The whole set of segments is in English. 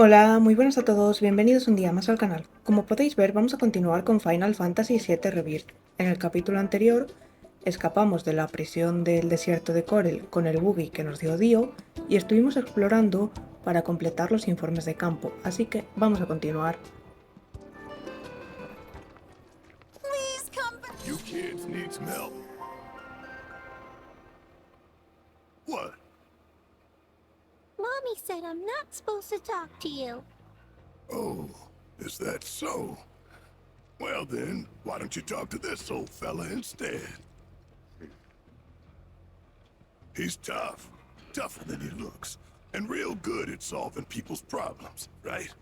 Hola, muy buenas a todos, bienvenidos un día más al canal. Como podéis ver, vamos a continuar con Final Fantasy VII Rebirth. En el capítulo anterior, escapamos de la prisión del desierto de Corel con el buggy que nos dio Dio y estuvimos explorando para completar los informes de campo, así que vamos a continuar. Please come back. You kids need some help. What? Mommy said I'm not supposed to talk to you. Oh, is that so? Well then, why don't you talk to this old fella instead? He's tough. Tougher than he looks. And real good at solving people's problems, right?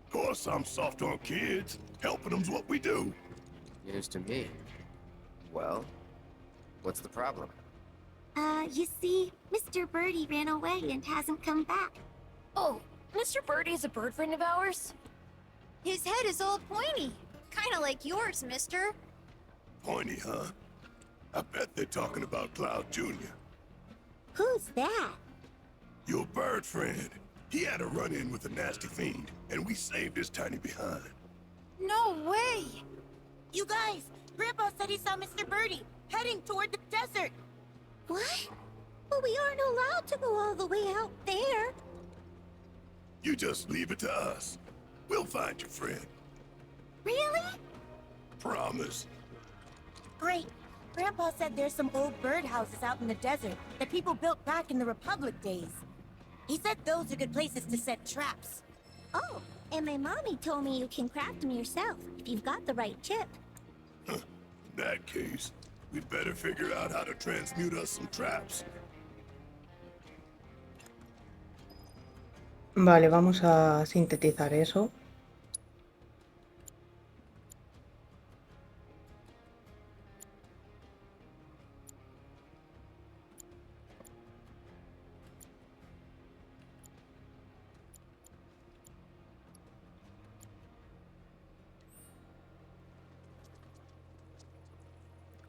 Of course I'm soft on kids. Helping them's what we do. News to me. Well, what's the problem? You see, Mr. Birdie ran away and hasn't come back. Oh, Mr. Birdie is a bird friend of ours? His head is all pointy. Kinda like yours, mister. Pointy, huh? I bet they're talking about Cloud Jr. Who's that? Your bird friend. He had a run-in with a nasty fiend, and we saved his tiny behind. No way! You guys, Grandpa said he saw Mr. Birdie heading toward the desert. What? But we aren't allowed to go all the way out there. You just leave it to us. We'll find your friend. Really? Promise. Great. Grandpa said there's some old birdhouses out in the desert that people built back in the Republic days. He said those are good places to set traps. Oh, and my mommy told me you can craft them yourself if you've got the right chip. In that case, we'd better figure out how to transmute us some traps. Vale, vamos a sintetizar eso.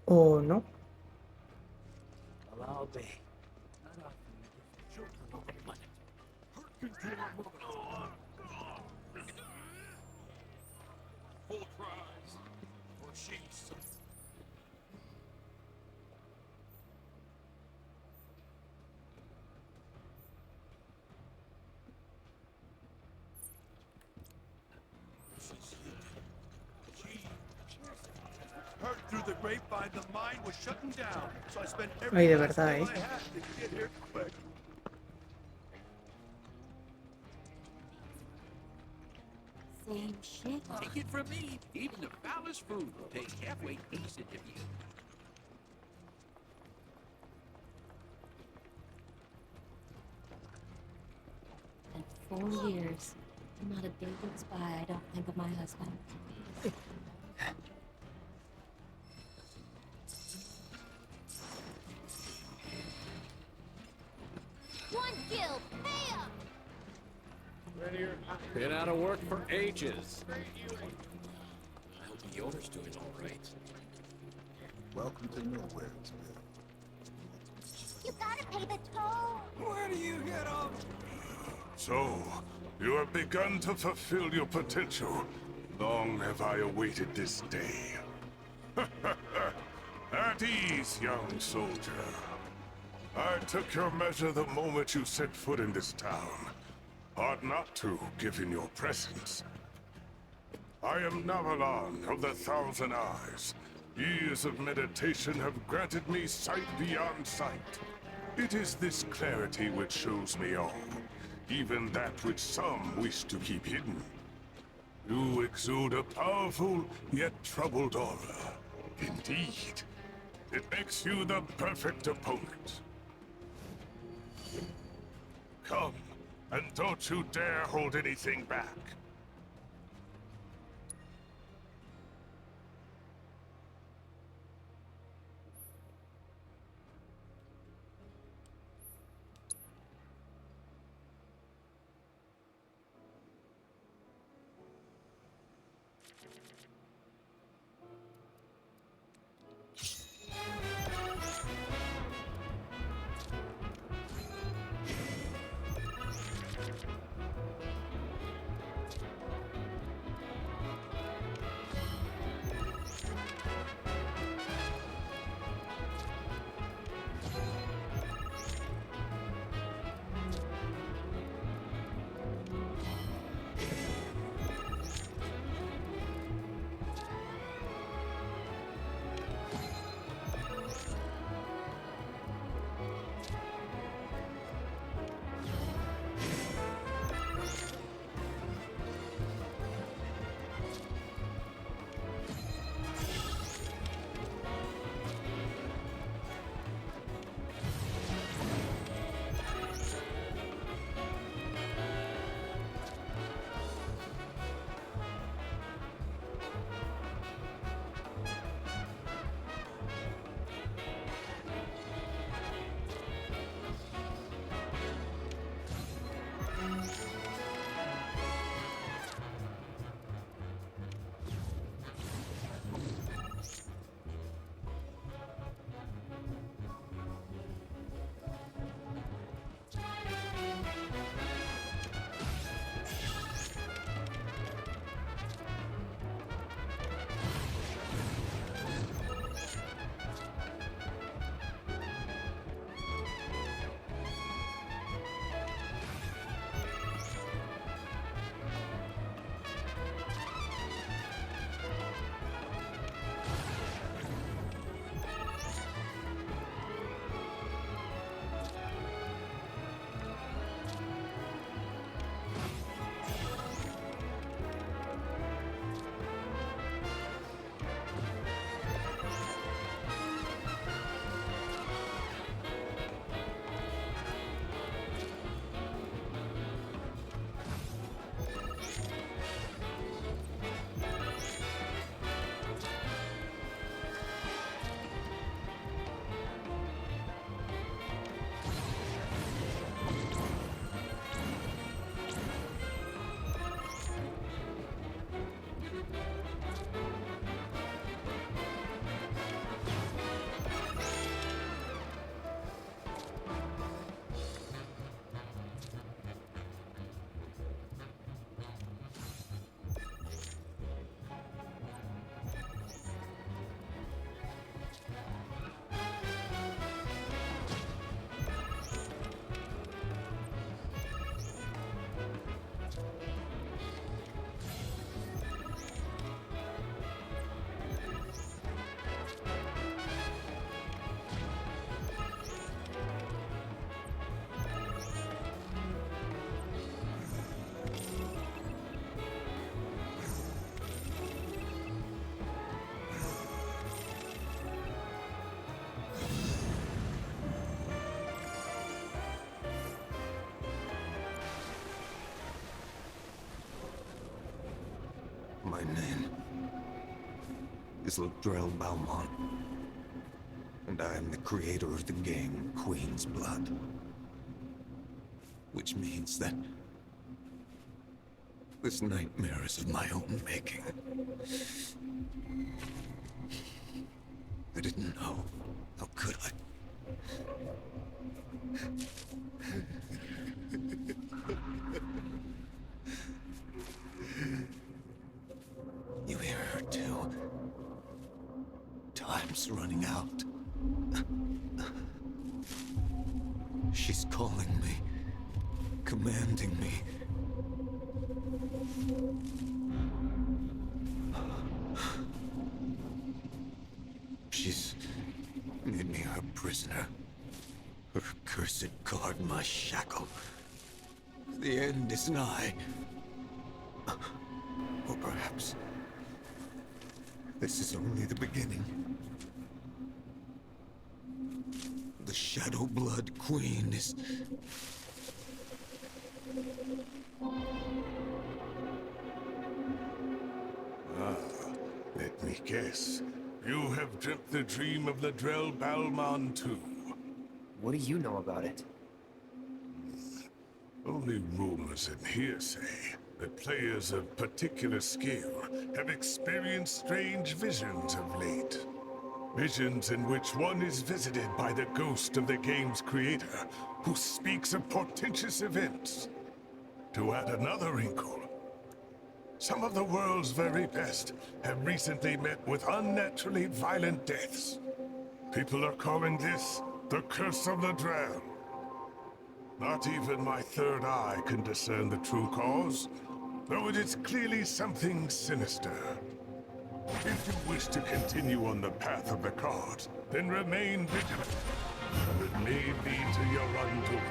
¿O no? Heard through the grapevine the mine was shutting down, so I spent Ay, every de last verdad, dime I had to get here quick. Same shit. Take it from me, even the foulest food will taste halfway decent if you. In 4 years. Not a day goes by I don't think of my husband. One kill, pay up! Been out of work for ages. I hope the owner's doing all right. Welcome to nowhere, You gotta pay the toll. Where do you get off? So, you have begun to fulfill your potential. Long have I awaited this day. At ease, young soldier. I took your measure the moment you set foot in this town. Ought not to, given your presence. I am Navalon of the Thousand Eyes. Years of meditation have granted me sight beyond sight. It is this clarity which shows me all, even that which some wish to keep hidden. You exude a powerful, yet troubled aura. Indeed, it makes you the perfect opponent. Come, and don't you dare hold anything back. is Ladrell Balmont, and I am the creator of the game Queen's Blood. Which means that this nightmare is of my own making. I didn't know. How could I? You hear her too. Time's running out. She's calling me, commanding me. She's made me her prisoner. Her cursed guard my shackle. The end is nigh. Or perhaps this is only the beginning. The Shadow Blood Queen is... Let me guess. You have dreamt the dream of Ladrell Balmont too. What do you know about it? Only rumors and hearsay that players of particular skill have experienced strange visions of late. Visions in which one is visited by the ghost of the game's creator, who speaks of portentous events. To add another wrinkle, some of the world's very best have recently met with unnaturally violent deaths. People are calling this the Curse of Ladrell. Not even my third eye can discern the true cause, though it is clearly something sinister. If you wish to continue on the path of the cards, then remain vigilant, or it may lead to your undoing.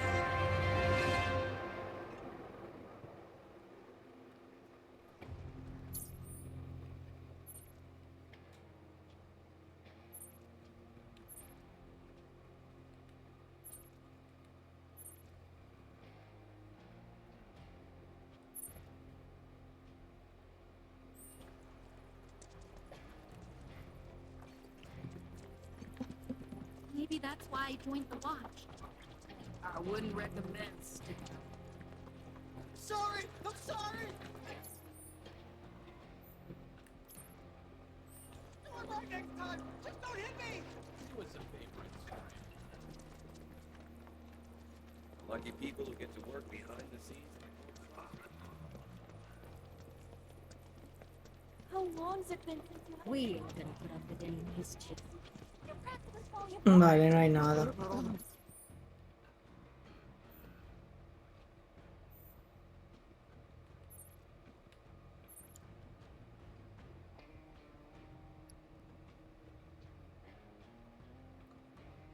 Maybe that's why I joined the watch. I wouldn't recommend sticking out. Sorry! I'm sorry! Do it right next time! Just don't hit me! It was a favorite story. Lucky people who get to work behind the scenes. How long's it been since you... We ain't gonna put up with any mischief. Vale, no hay nada.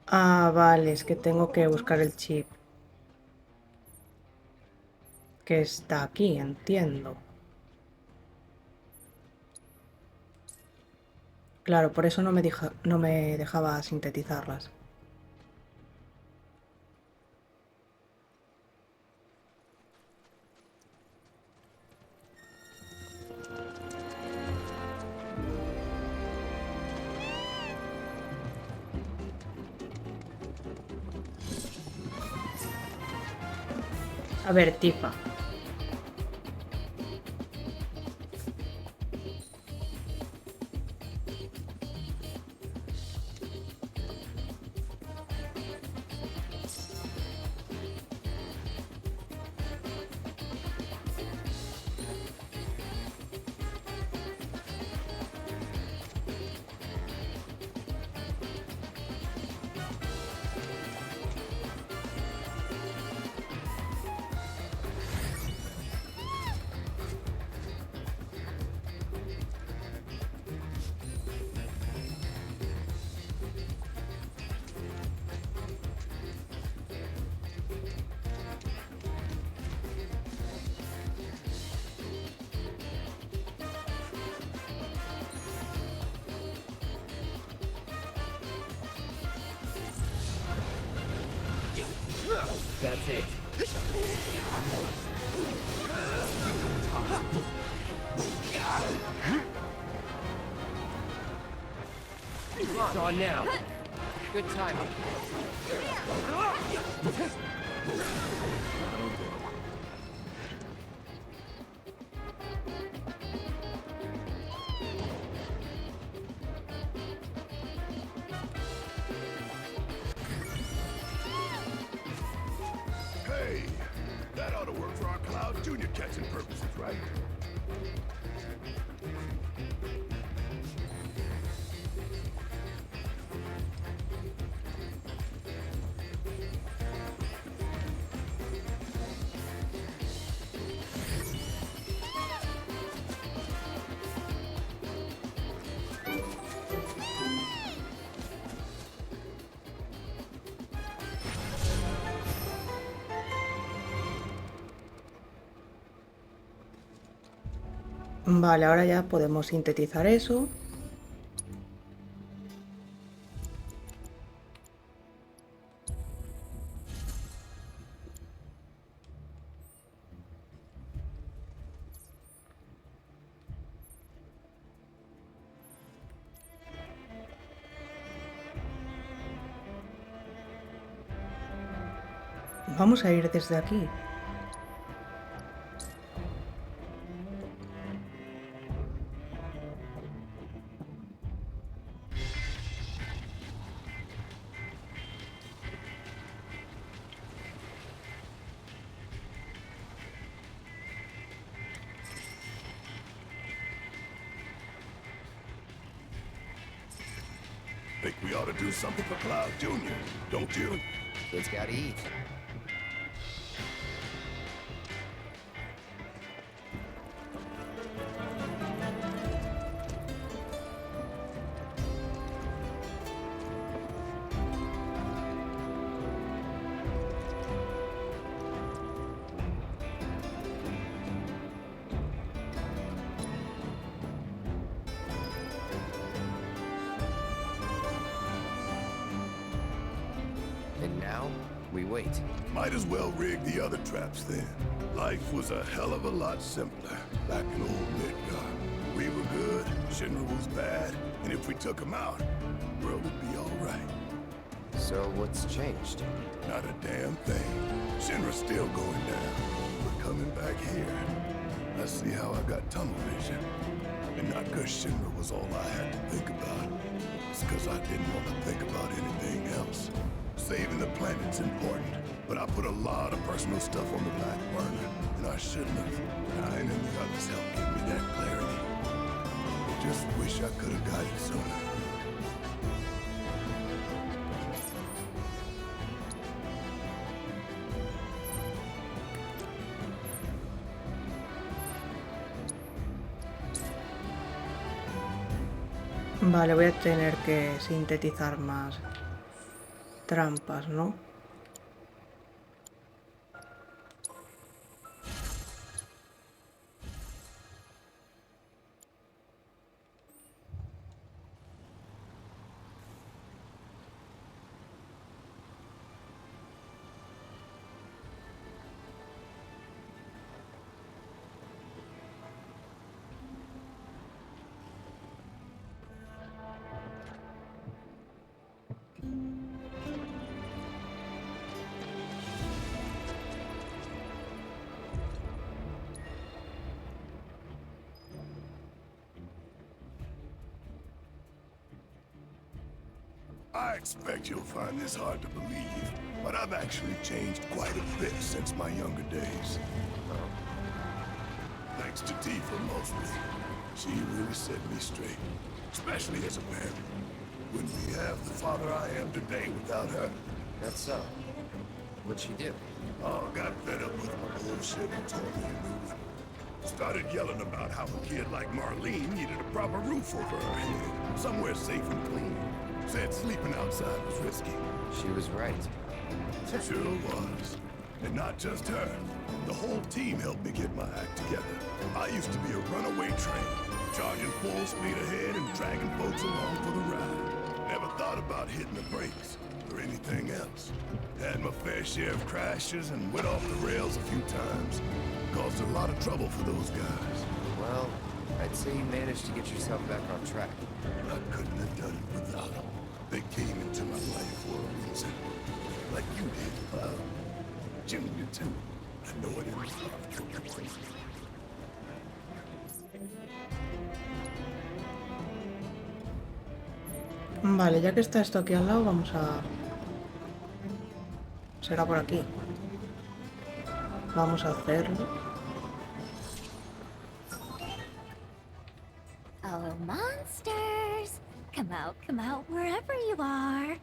Ah, vale, es que tengo que buscar el chip. Que está aquí, entiendo. Claro, por eso no me dejaba sintetizarlas. A ver, Tifa. That's it. It's on now. Good timing. Hey, that ought to work for our Cloud Junior catching purposes, right? Vale, ahora ya podemos sintetizar eso. Vamos a ir desde aquí. Think we ought to do something for Cloud Junior, don't you? Kids gotta eat. And now, we wait. Might as well rig the other traps then. Life was a hell of a lot simpler back in old Midgard. We were good, Shinra was bad, and if we took him out, the world would be all right. So what's changed? Not a damn thing. Shinra's still going down. We're coming back here. I see how I got tunnel vision. And not because Shinra was all I had to think about. It's because I didn't want to think about anything else. Saving the planet's important, but I put a lot of personal stuff on the back burner, and I shouldn't have. Ryan and the others helped give me that clarity. I just wish I could have got it sooner. Vale, voy a tener que sintetizar más trampas, ¿no? I expect you'll find this hard to believe, but I've actually changed quite a bit since my younger days. Thanks to Tifa mostly. She really set me straight, especially as a parent. Wouldn't be half the father I am today without her. That's so. What'd she do? Oh, got fed up with my bullshit and told me to move. Started yelling about how a kid like Marlene needed a proper roof over her head, somewhere safe and clean. Said sleeping outside was risky. She was right. Sure was. And not just her. The whole team helped me get my act together. I used to be a runaway train, charging full speed ahead and dragging folks along for the ride. Never thought about hitting the brakes or anything else. Had my fair share of crashes and went off the rails a few times. Caused a lot of trouble for those guys. Well, I'd say you managed to get yourself back on track. I couldn't have done it without them. They came into my life for a reason. Like you did, Cloud. Junior, too. I know it is. Vale, ya que está esto aquí al lado, vamos a... Será por aquí. Vamos a hacerlo. Oh, monsters! Come out, wherever you are.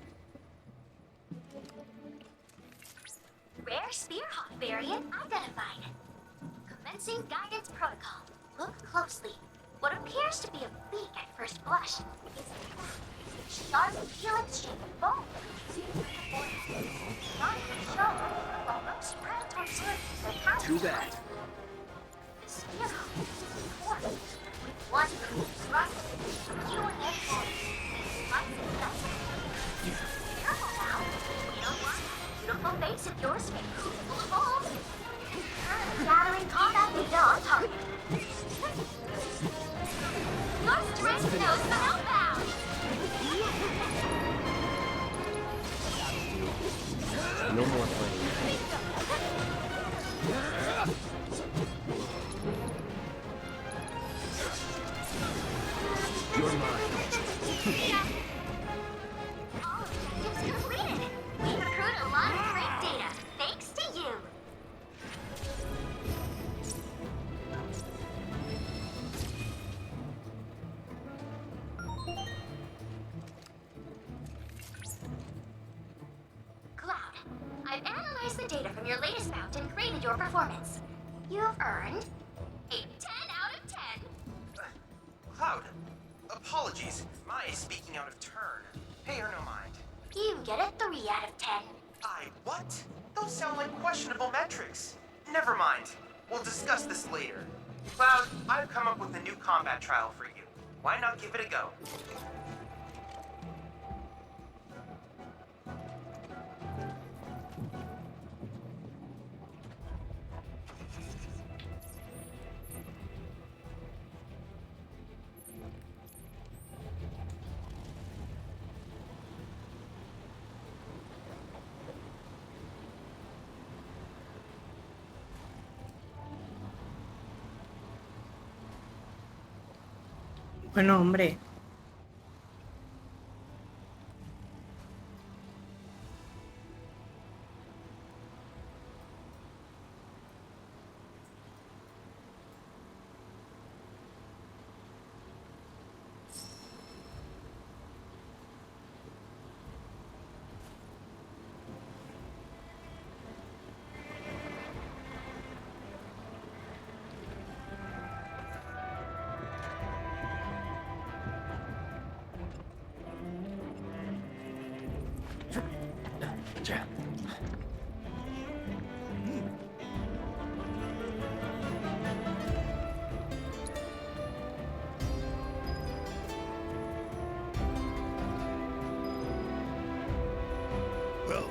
Rare Spearhawk variant identified. Commencing guidance protocol. Look closely. What appears to be a beak at first blush is a sharp, helix-shaped bone. Not shown, while most predatory surgeons are counted. Too bad. The Spearhawk is formed with one thrust. You and their bodies. Careful now. We don't want beautiful face of yours will evolve. Gathering combat data on target. Your strength knows the outbound. No more playing. You're mine. All objectives completed. We accrued a lot of great data, thanks to you. Cloud, I've analyzed the data from your latest mount and graded your performance. You've earned a 10 out of 10. Cloud, apologies. My speaking out of turn. Pay her no mind. You get a 3 out of 10. What? Those sound like questionable metrics. Never mind. We'll discuss this later. Cloud, I've come up with a new combat trial for you. Why not give it a go? Bueno, hombre. Well,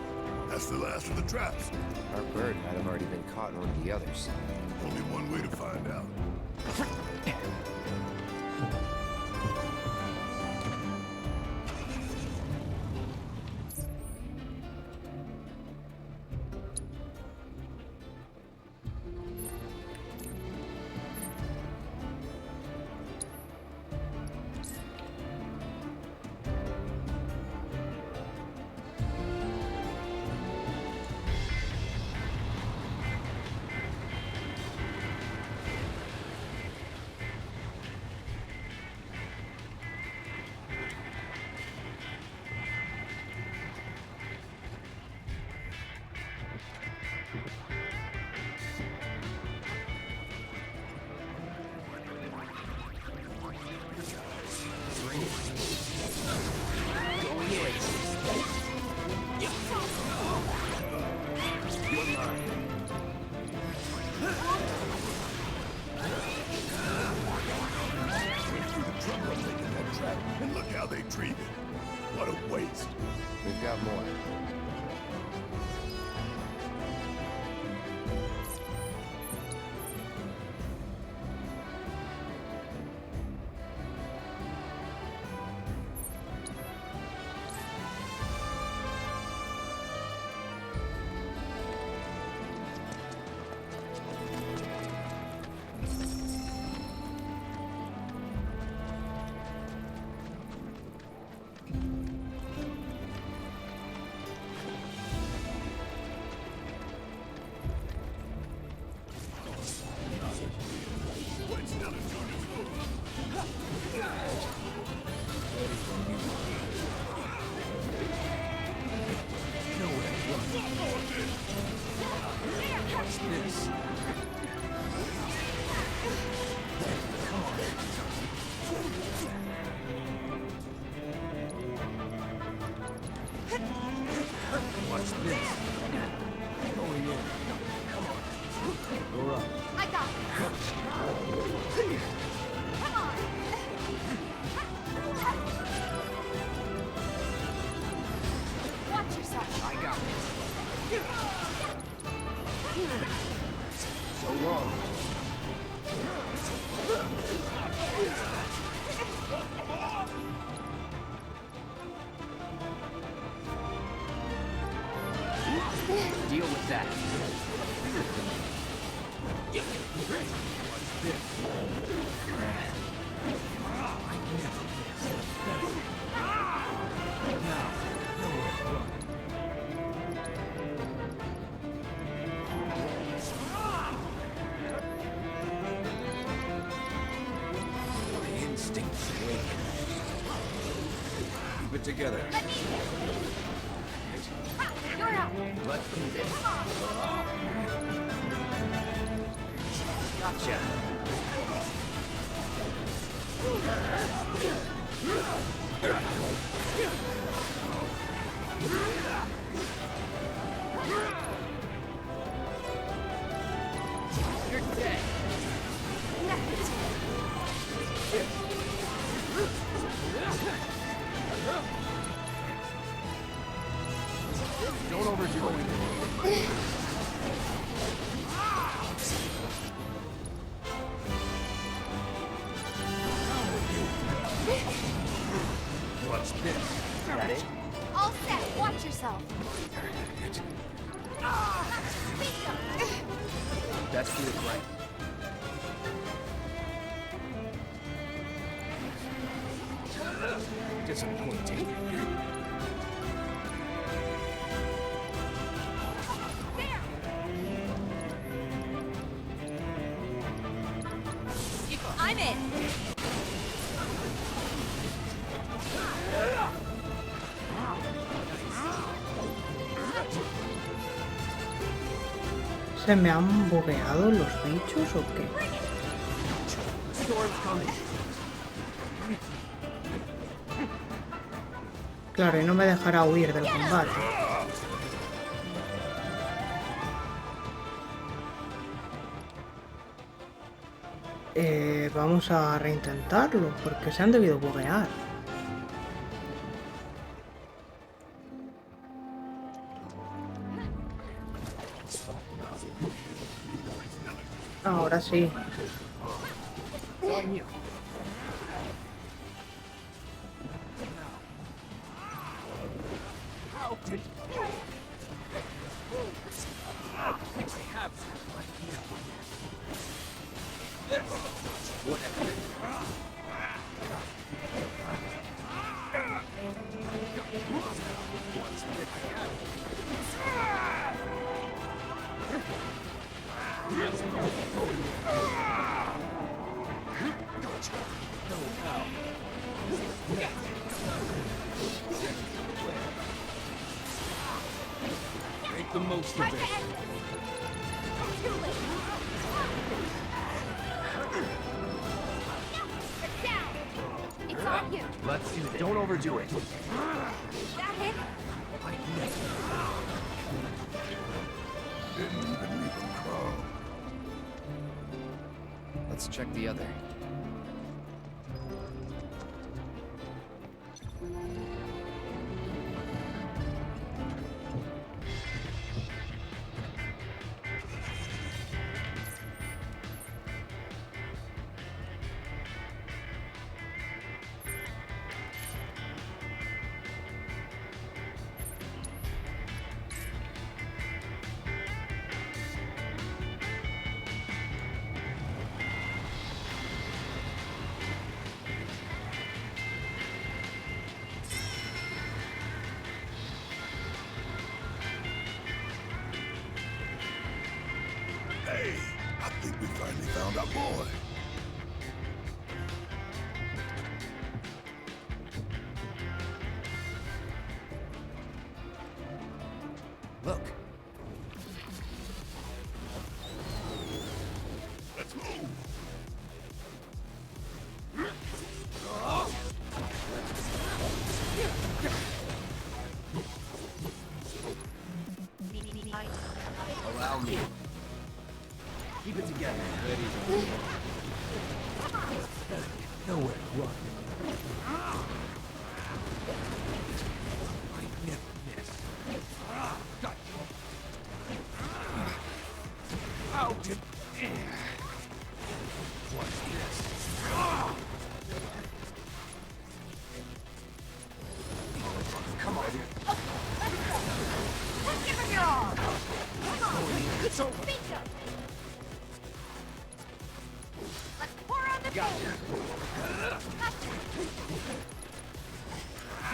that's the last of the traps. Our bird might have already been caught in one of the others. Only one way to find out. And look how they treat it. What a waste. We've got more. this? Watch this. Going in. Come on. You're up. I got it. Come on. Watch yourself. I got this. So long. Deal with that. What's this? My instincts awaken. Keep it together. You're up. Let's do this. Gotcha. You're dead. Don't overdo it. What's this? Is that it? All set. Watch yourself. That's feels right. Disappointing. I'm in. ¿Se me han bugueado los bichos o qué? Claro, y no me dejará huir del combate. Vamos a reintentarlo, porque se han debido buguear. Ahora sí. Make the most of it. It's on you. Let's do this. Don't overdo it. That hit. Didn't even leave him crawl. Let's check the other. Hey, I think we finally found our boy. Look.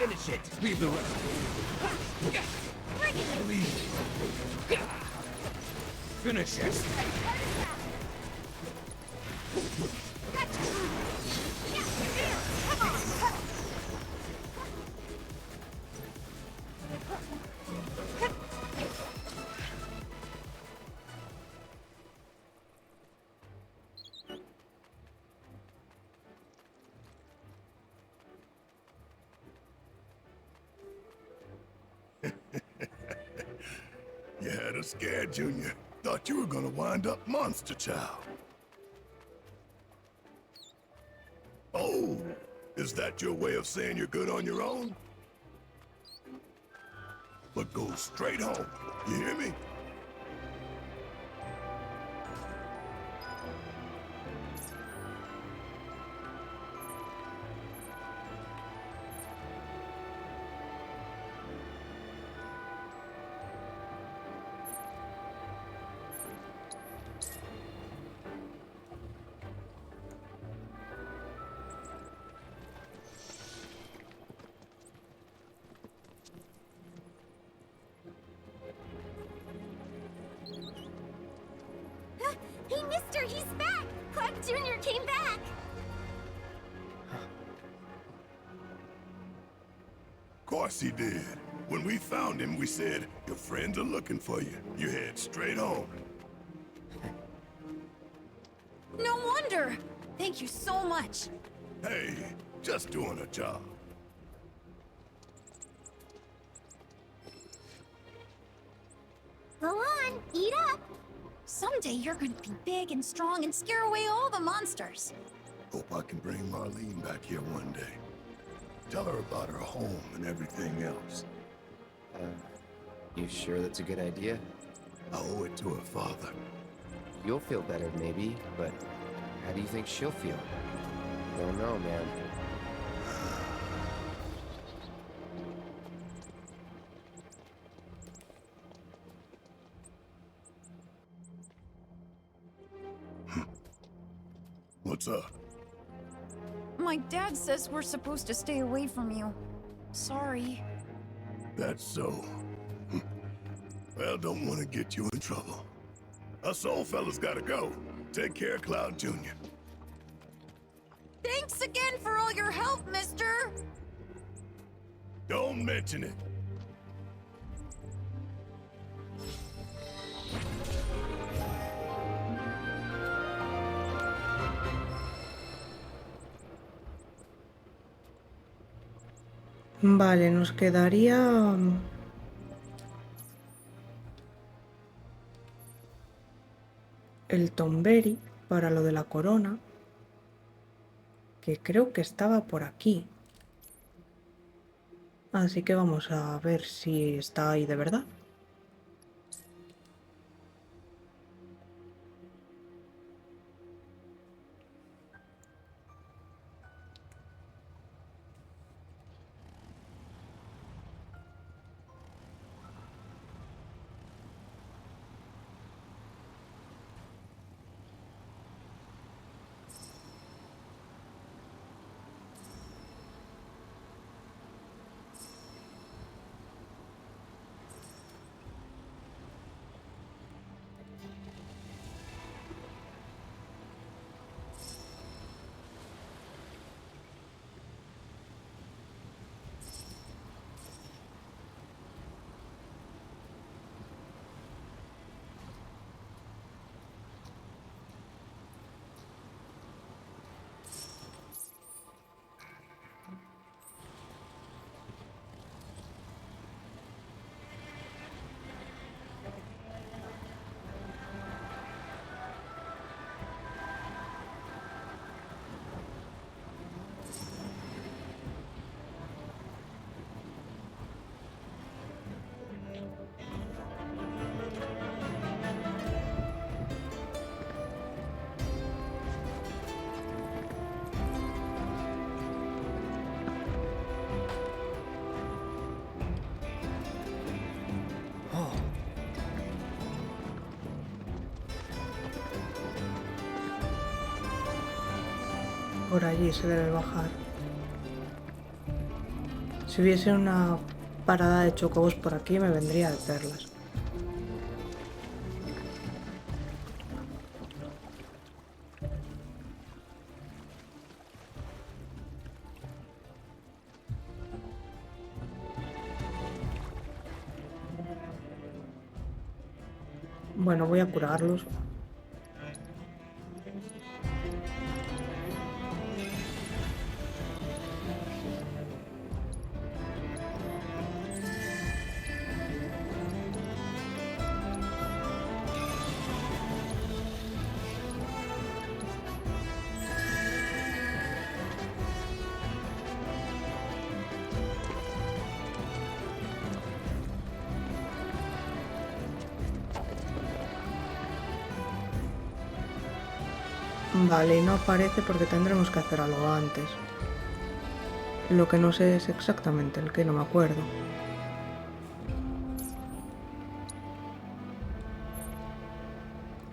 Finish it. Leave the rest. Finish it. You had us scared, Junior. Thought you were gonna wind up monster child. Oh, is that your way of saying you're good on your own? But go straight home, you hear me? Hey, mister, he's back! Cloud Jr. came back! Of course he did. When we found him, we said, your friends are looking for you. You head straight home. No wonder! Thank you so much. Hey, just doing a job. Go on, eat up! Someday you're gonna be big and strong and scare away all the monsters. Hope I can bring Marlene back here one day. Tell her about her home and everything else. You sure that's a good idea? I owe it to her father. You'll feel better, maybe, but how do you think she'll feel? Don't know, man. What's up? My dad says we're supposed to stay away from you. Sorry. That's so. Well, don't want to get you in trouble. Us old fellas gotta go. Take care, Cloud Jr. Thanks again for all your help, mister! Don't mention it. Vale, nos quedaría... el Tomberi para lo de la corona, que creo que estaba por aquí. Así que vamos a ver si está ahí de verdad. Por allí se debe bajar. Si hubiese una parada de chocobos por aquí me vendría de perlas. Bueno, voy a curarlos. Vale, y no aparece porque tendremos que hacer algo antes. Lo que no sé es exactamente el que, no me acuerdo.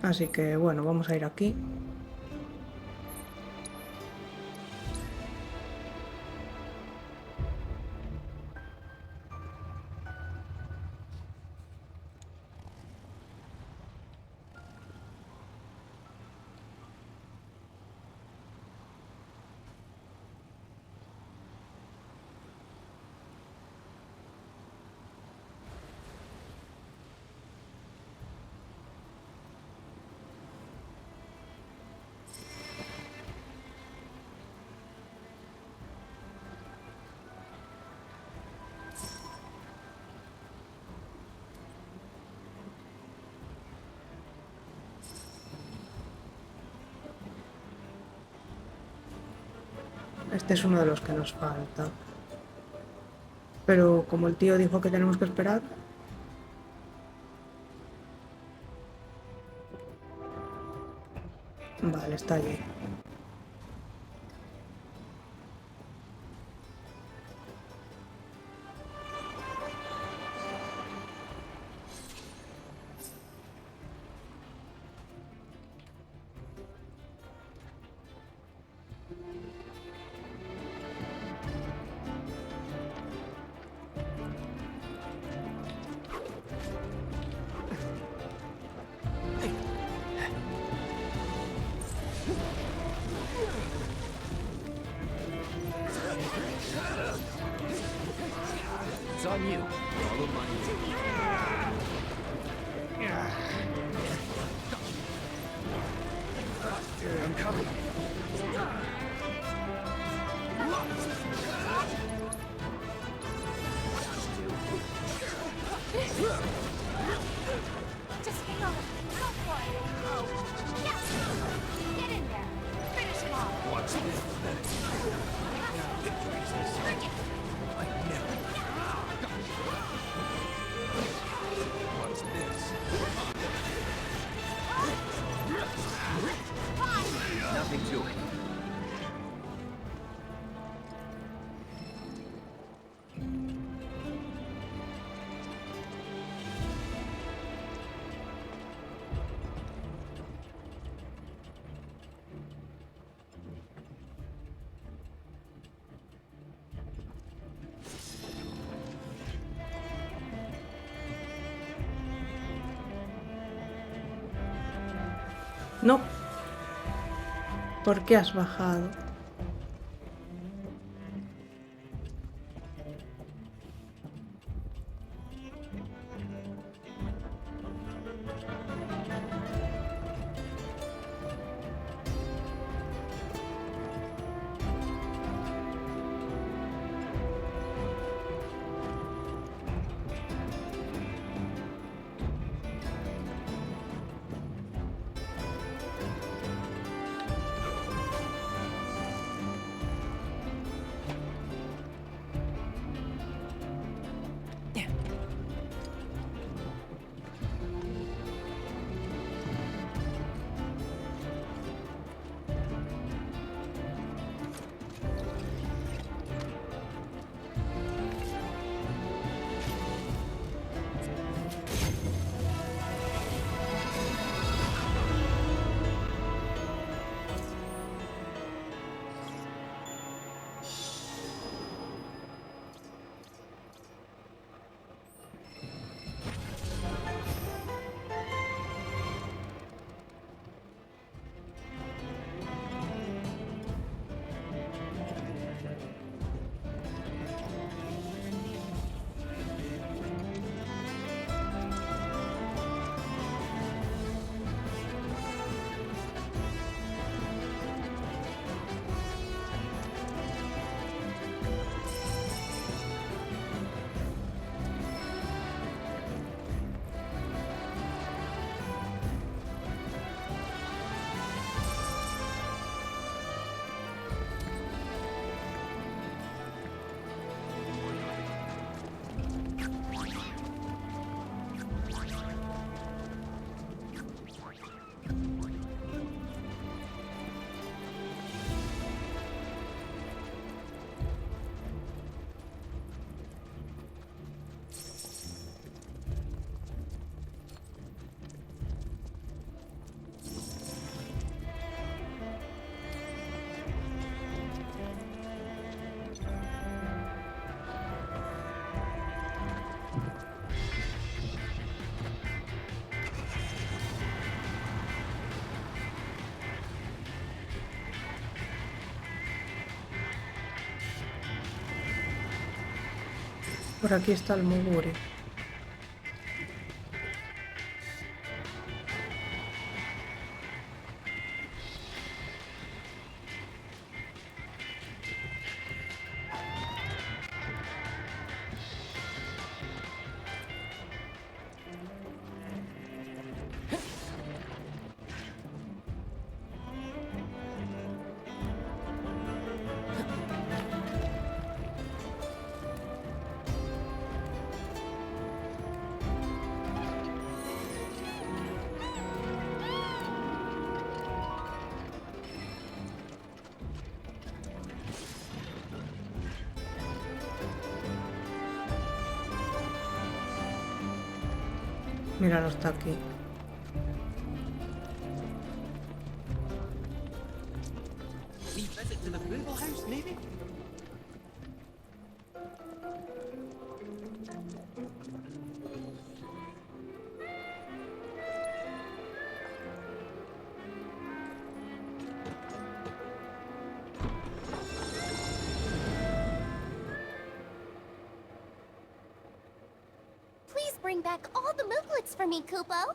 Así que bueno, vamos a ir aquí. Este es uno de los que nos falta. Pero como el tío dijo que tenemos que esperar... Vale, está allí. It's on you. Follow my lead. I'm coming. Just hang on. Go for it. Yes. Get in there. Finish him off. Watch this. Nothing to it. No. ¿Por qué has bajado? Por aquí está el Muguri. Mira, no está aquí. We visit to the Bilbo house, maybe? Please bring back all the mooglets for me, Kupo.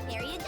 Here you go.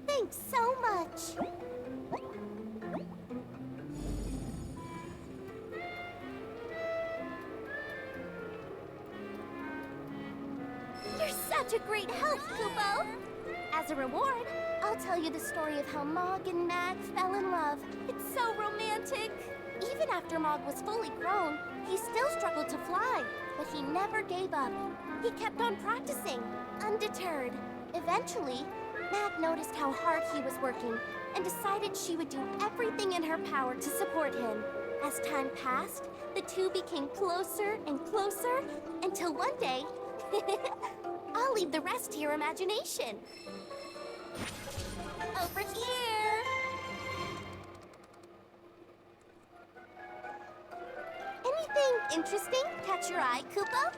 Thanks so much. You're such a great help, Kupo. As a reward, I'll tell you the story of how Mog and Mag fell in love. It's so romantic. Even after Mog was fully grown, he still struggled to fly, but he never gave up. He kept on practicing, undeterred. Eventually, Mag noticed how hard he was working and decided she would do everything in her power to support him. As time passed, the two became closer and closer until one day... I'll leave the rest to your imagination. Over here! Anything interesting catch your eye, Kupo?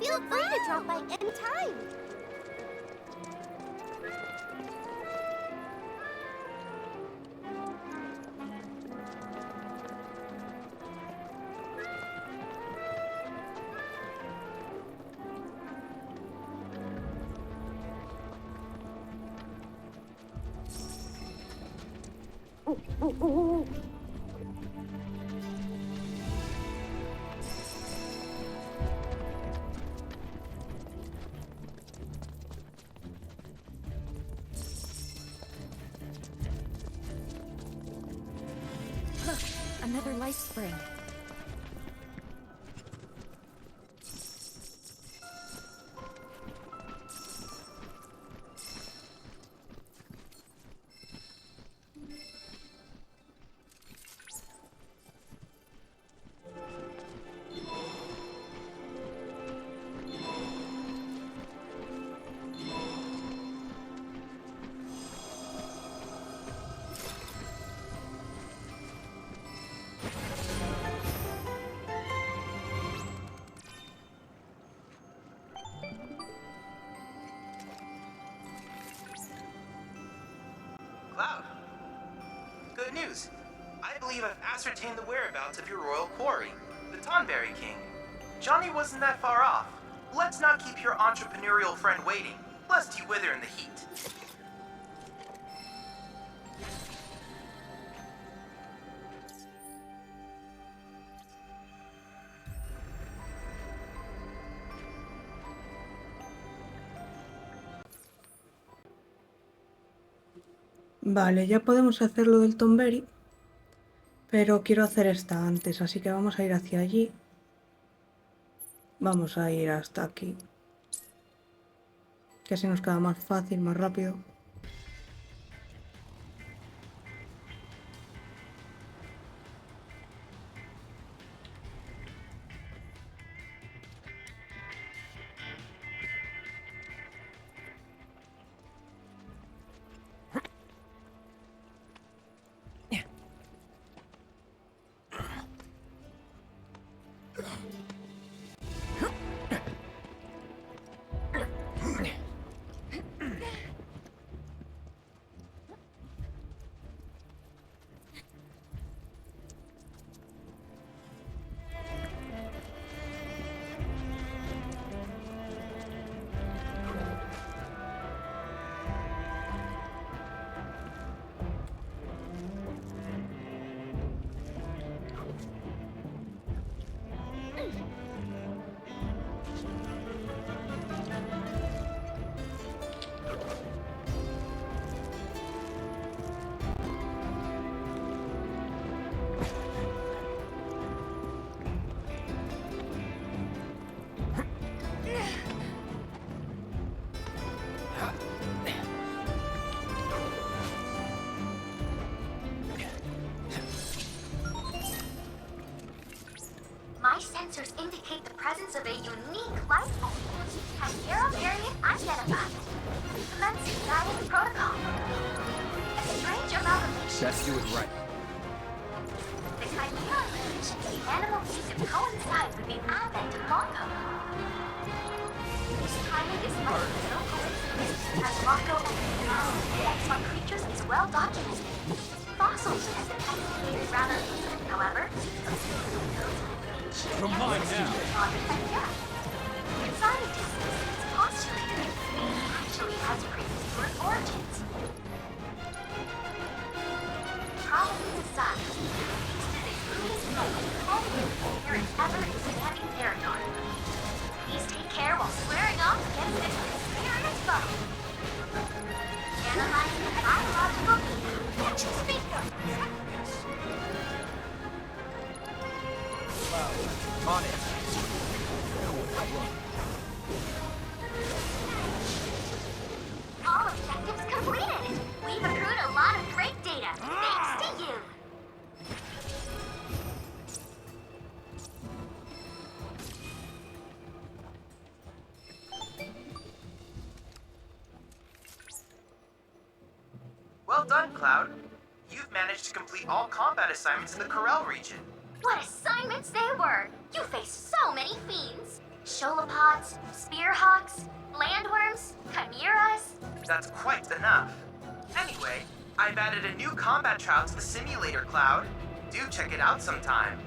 Feel free to drop by anytime. Look, another life spring. believe I've ascertained the whereabouts of your royal quarry, the Tomberi King. Johnny wasn't that far off. Let's not keep your entrepreneurial friend waiting, lest he wither in the heat. Vale, ya podemos hacer lo del Tomberi, pero quiero hacer esta antes, así que vamos a ir hacia allí. Vamos a ir hasta aquí, que así nos queda más fácil, más rápido. My sensors indicate the presence of a unique life form. Chimera variant identified. Commencing guidance protocol. A strange amalgamation. Let's do it right. The chimera lineage and the animal needs to coincide with the advent of Mongo. This timing is likely no coincidence, as Mongo and X1 creatures is well documented. Fossils have been excavated rather recent, however. From mine now. Scientists postulated that it actually has prehistoric origins. Probably the sun. This is a curious place near its ever-expanding territory. Please take care while squaring off against this mysterious foe. Analyzing the biological data. Speak up. On it. All objectives completed. We've accrued a lot of great data. Thanks to you. Well done, Cloud. You've managed to complete all combat assignments in the Corel region. What assignments they were! You faced so many fiends! Sholopods, spearhawks, landworms, chimeras. That's quite enough. Anyway, I've added a new combat trial to the simulator, Cloud. Do check it out sometime.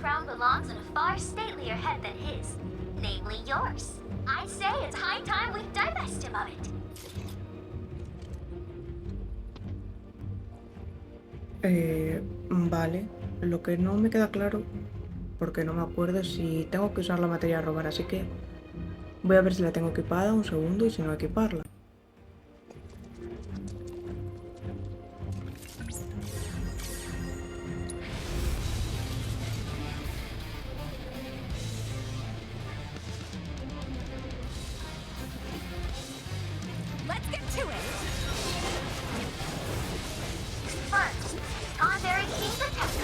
crown belongs on a far statelier head than his, namely yours. I'd say it's high time we divest him of it. Vale. Lo que no me queda claro, porque no me acuerdo, es si tengo que usar la materia a robar, así que voy a ver si la tengo equipada un segundo y si no equiparla. Let's get to it! First, Tomberi King's attempt.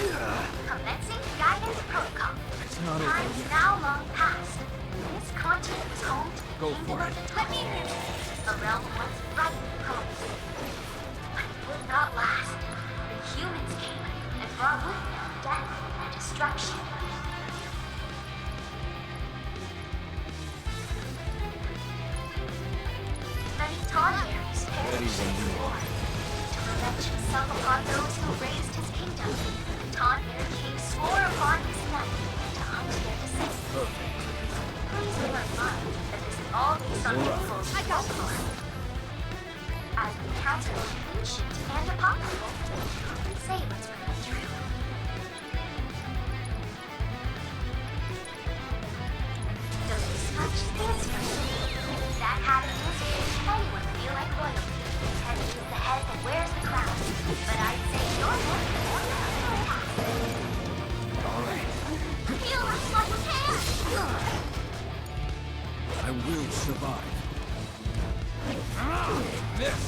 Commencing guidance protocol. Time's now long past. This continent was home to the kingdom of the Let me in. A realm once bright and promising. But it would not last. The humans came and brought with them death and destruction. Many Tomberis perished in war. To revenge himself upon those who raised his kingdom, the Tomberi King swore upon his neck to hunt their descendants. Please bear in mind that this is all based on fables and folklore. As we counter both ancient and apocryphal, who can say what's really true? Does this much answer? That having makes anyone feel like royalty. And it is the head that wears the crown. But I'd say your head is more Alright, Feel like you can! I will survive. This!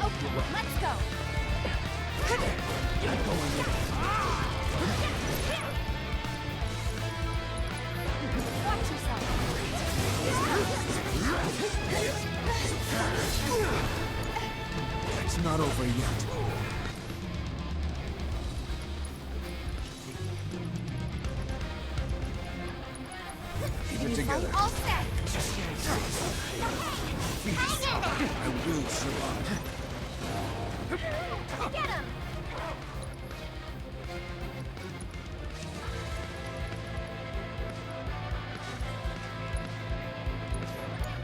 Okay, let's go! Watch yourself! It's not over yet. Keep it together. All set! I will survive. Get him!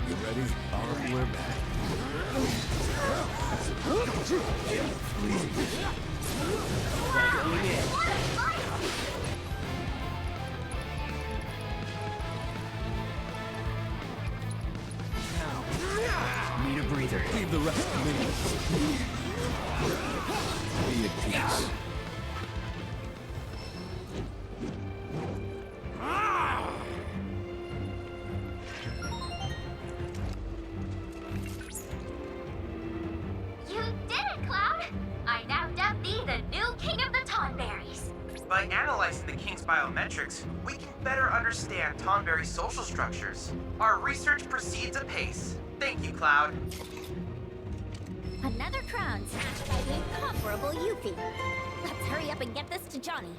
You ready? We're back. Need a breather. Leave the rest to me. Be at peace. You did it, Cloud! I now dub thee the new king of the Tonberries. By analyzing the king's biometrics, we can better understand Tomberi's social structures. Our research proceeds apace. Thank you, Cloud. Another crown snatched by the incomparable Yuffie. Let's hurry up and get this to Johnny.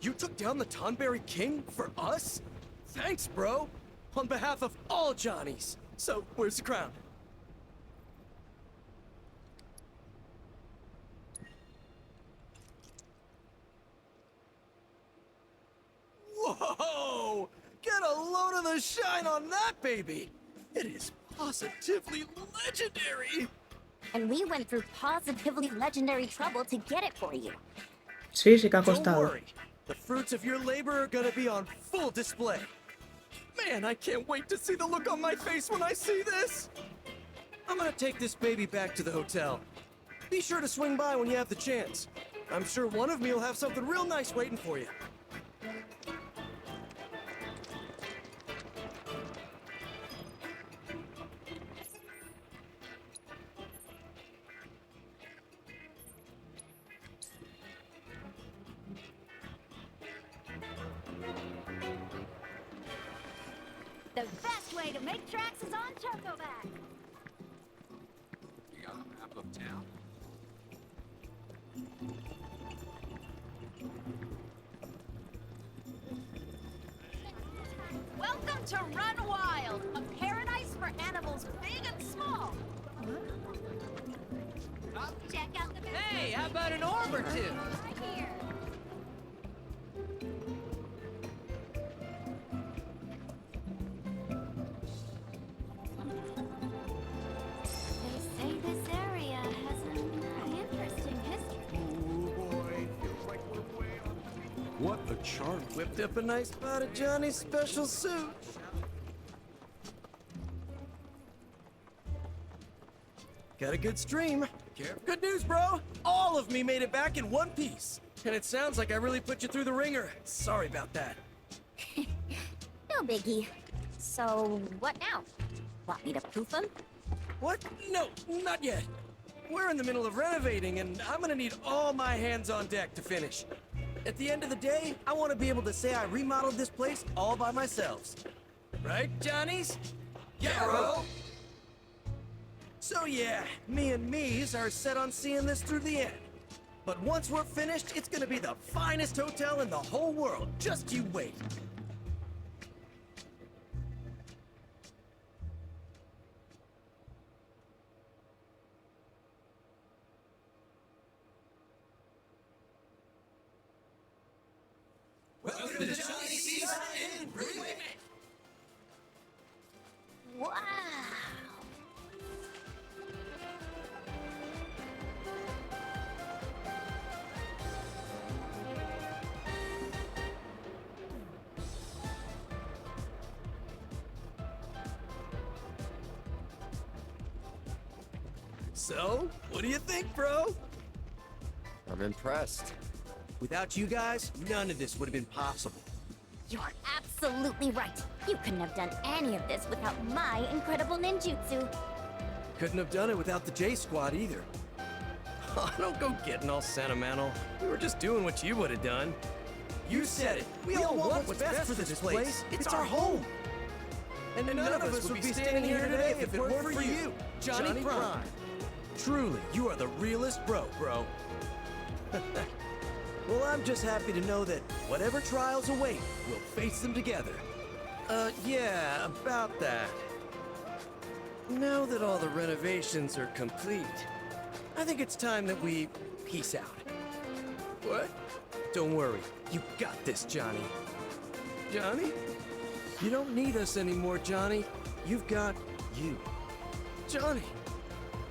You took down the Tonberry King for us? Thanks, bro. On behalf of all Johnnies. So, where's the crown? Whoa! Get a load of the shine on that baby! It is positively legendary! And we went through positively legendary trouble to get it for you. Sí, sí que ha Don't costado. worry. The fruits of your labor are gonna be on full display. Man, I can't wait to see the look on my face when I see this! I'm gonna take this baby back to the hotel. Be sure to swing by when you have the chance. I'm sure one of me will have something real nice waiting for you. The best way to make tracks is on Chocoback. You got a map of town? Welcome to Run Wild, a paradise for animals big and small. Check out the Hey, how about an orb or two? right here. They say this area has a very interesting history. What a charm. Whipped up a nice spot of Johnny's special suit. Got a good stream. Good news, bro. All of me made it back in one piece. And it sounds like I really put you through the ringer. Sorry about that. No biggie. So, what now? Want me to proof them? What? No, not yet. We're in the middle of renovating, and I'm gonna need all my hands on deck to finish. At the end of the day, I want to be able to say I remodeled this place all by myself. Right, Johnnies? Yeah, bro! So yeah, me and me's are set on seeing this through the end. But once we're finished, it's gonna be the finest hotel in the whole world. Just you wait. Welcome to Johnny Season in Remake! Wow! So, what do you think, bro? I'm impressed. Without you guys, none of this would have been possible. You're absolutely right. You couldn't have done any of this without my incredible ninjutsu. Couldn't have done it without the J Squad either. Oh, don't go getting all sentimental. We were just doing what you would have done. You said it. We all want what's best for this place. It's our home. And none of us would be standing here today if it weren't for you, Johnny Prime. Truly, you are the realest bro. Well, I'm just happy to know that whatever trials await, we'll face them together. Yeah, about that. Now that all the renovations are complete, I think it's time that we peace out. What? Don't worry, you got this, Johnny. Johnny? You don't need us anymore, Johnny. You've got you. Johnny!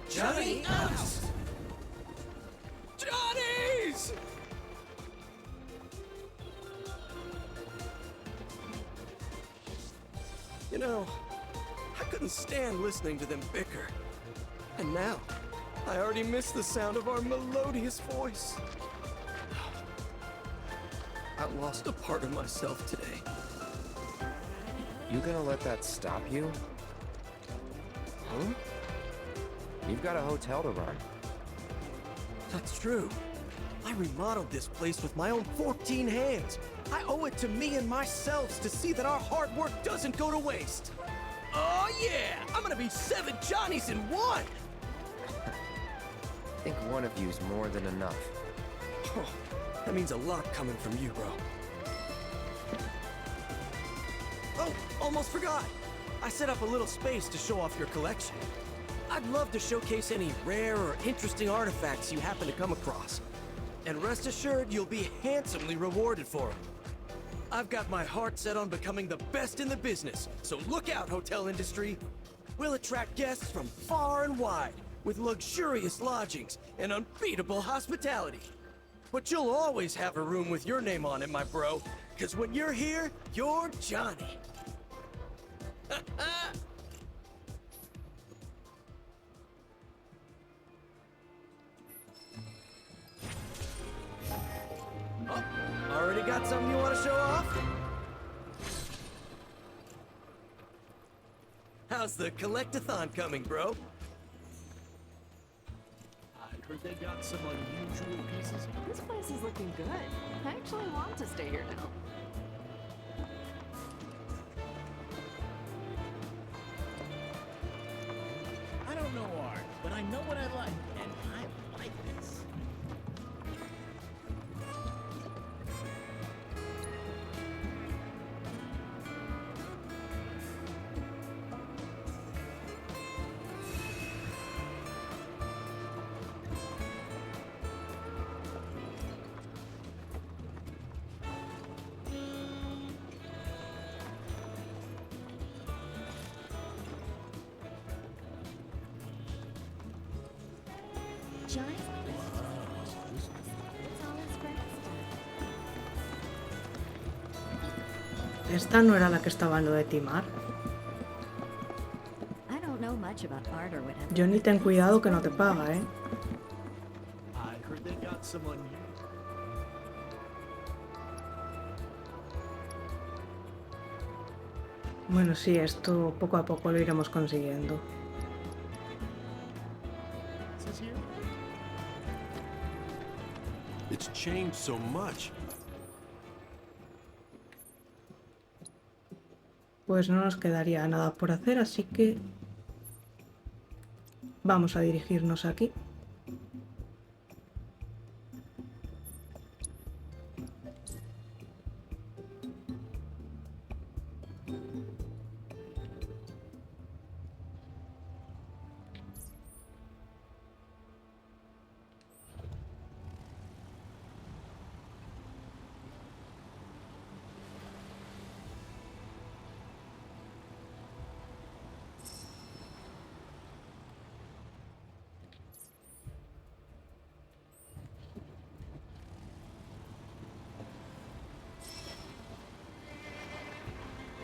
Johnny us! Johnnies! You know, I couldn't stand listening to them bicker. And now, I already miss the sound of our melodious voice. I lost a part of myself today. You gonna let that stop you? Huh? You've got a hotel to run. That's true. I remodeled this place with my own 14 hands. I owe it to me and myself to see that our hard work doesn't go to waste. Oh yeah! I'm gonna be 7 Johnnies in one! I think one of you's more than enough. Oh, that means a lot coming from you, bro. Oh, almost forgot. I set up a little space to show off your collection. I'd love to showcase any rare or interesting artifacts you happen to come across. And rest assured, you'll be handsomely rewarded for them. I've got my heart set on becoming the best in the business, so look out, hotel industry. We'll attract guests from far and wide, with luxurious lodgings and unbeatable hospitality. But you'll always have a room with your name on it, my bro, because when you're here, you're Johnny. Oh, already got something you want to show off? How's the collectathon coming, bro? I heard they got some unusual pieces. This place is looking good. I actually want to stay here now. giant It's all his friends do. Esta no era la que estaba en lo de timar. I don't know much about art or whatever. Johnny, ten cuidado que no te paga, ¿eh? I heard they got someone new. Bueno, sí, esto poco a poco lo iremos consiguiendo. It's changed so much. Pues no nos quedaría nada por hacer, así que vamos a dirigirnos aquí.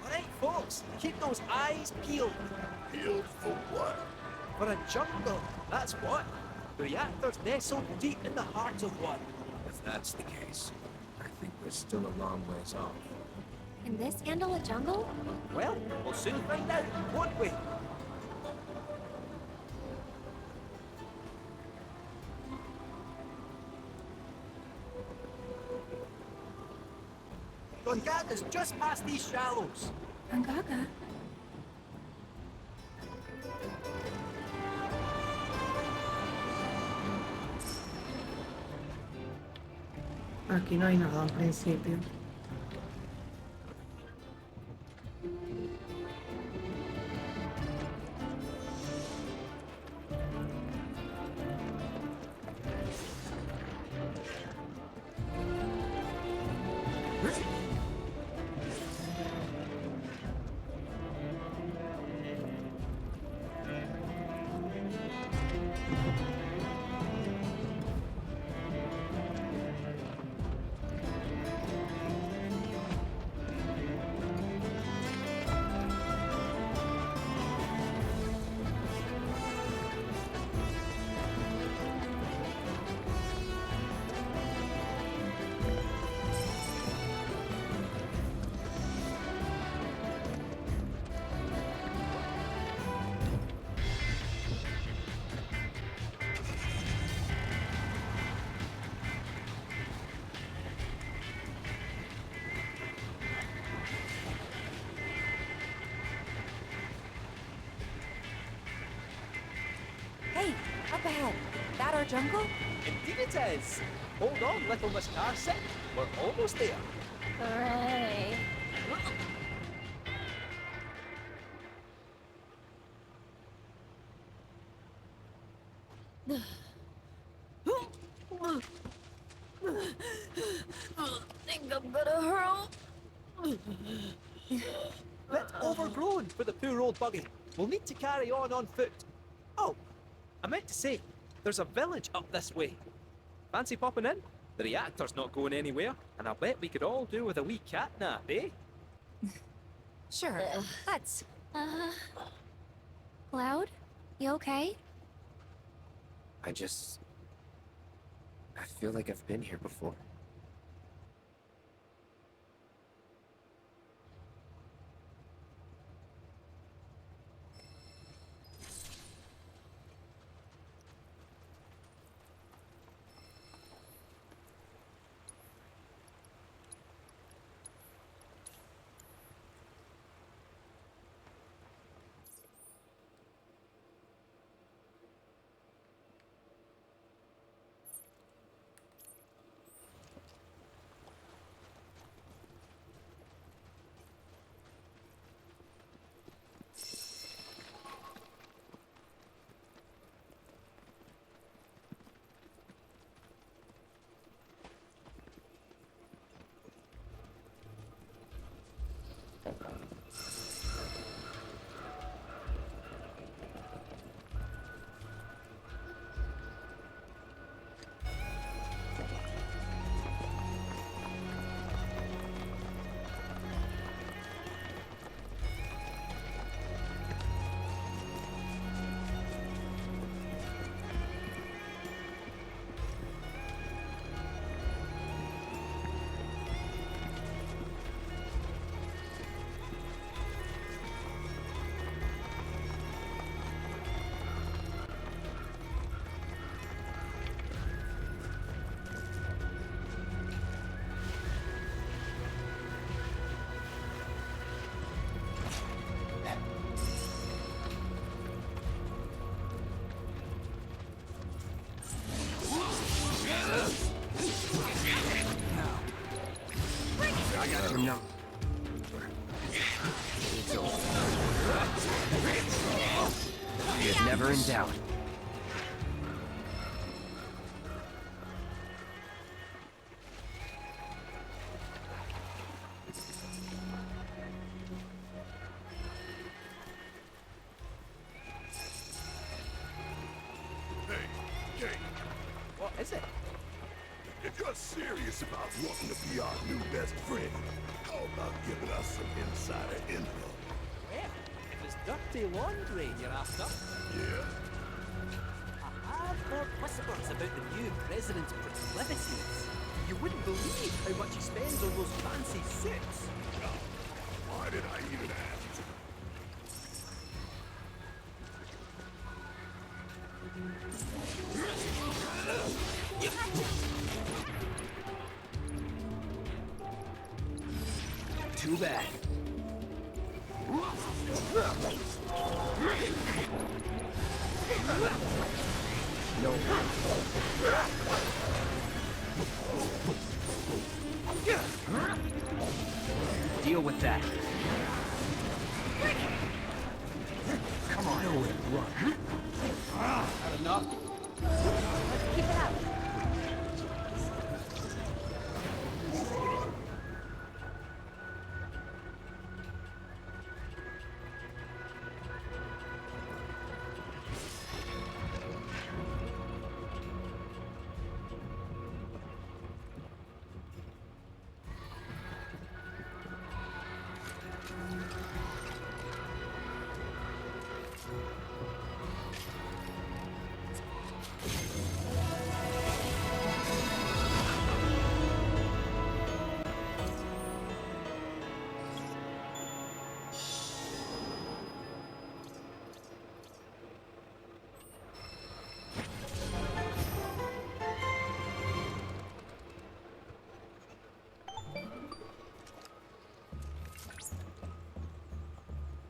Alright, folks, keep those eyes peeled. Peeled for what? For a jungle, that's what. The reactor's nestled deep in the heart of one. If that's the case, I think we're still a long ways off. Can this handle a jungle? Well, we'll soon find out, won't we? Gongaga's just past these shallows. Gongaga? Aquí no hay nada en principio. Hey, up ahead. That our jungle? Indeed it is. Hold on, little Miss Carson. We're almost there. Hooray. Think I'm gonna hurl. Bit overgrown for the poor old buggy. We'll need to carry on foot. Oh, I meant to say, there's a village up this way. Fancy popping in? The reactor's not going anywhere, and I bet we could all do with a wee cat nap, eh? Sure, let's. Cloud? You okay? I feel like I've been here before. got your number. It's over. He is never in doubt. What is it? If you're serious about wanting to be our new best friend, how about giving us some insider info? Well, if it's dirty laundry you're after. Yeah? I have heard whispers about the new president's proclivities. You wouldn't believe how much he spends on those fancy suits. Why did I even ask? Too bad. No. Deal with that. Come on. No way, run. Had enough? Let's keep it up.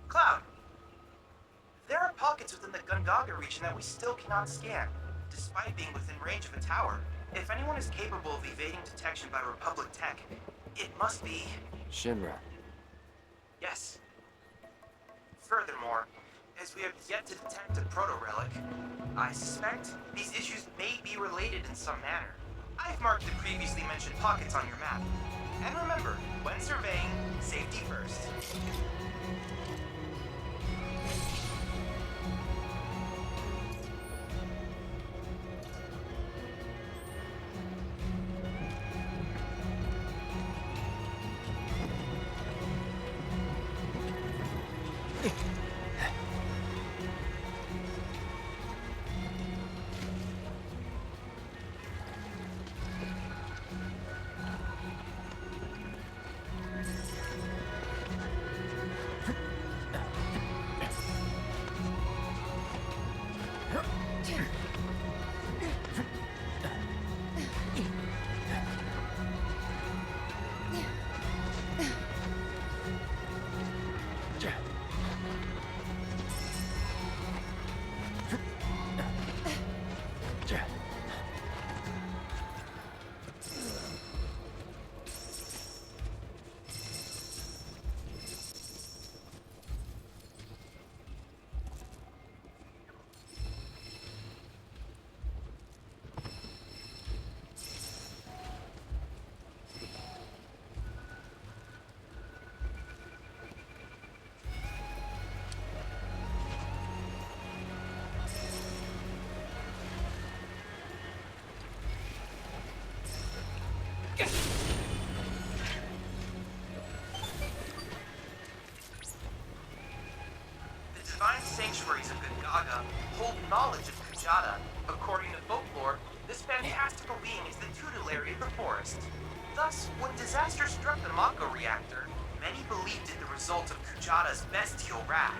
Cloud! There are pockets within the Gongaga region that we still cannot scan, despite being within range of a tower. If anyone is capable of evading detection by Republic tech, it must be... Shinra. Yes. Furthermore, as we have yet to detect a proto-relic, I suspect these issues may be related in some manner. I've marked the previously mentioned pockets on your map. And remember, when surveying, safety first. The divine sanctuaries of Gongaga hold knowledge of Kujata. According to folklore, this fantastical being is the tutelary of the forest. Thus, when disaster struck the Mako reactor, many believed it the result of Kujata's bestial wrath.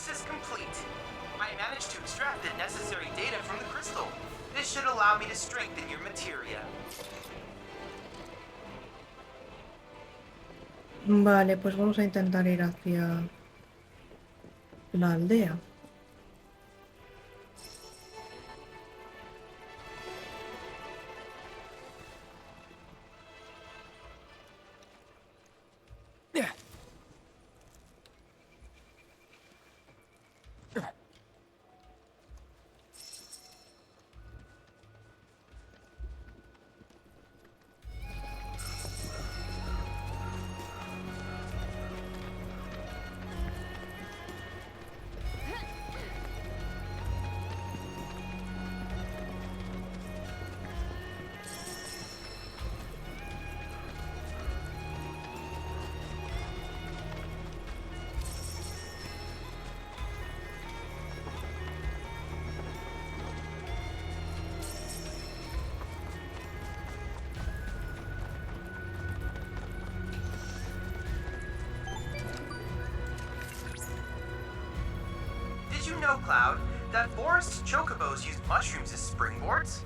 Analysis complete. I managed to extract the necessary data from the crystal. This should allow me to strengthen your materia. Vale, pues vamos a intentar ir hacia la aldea. Did you know, Cloud, that forest chocobos use mushrooms as springboards?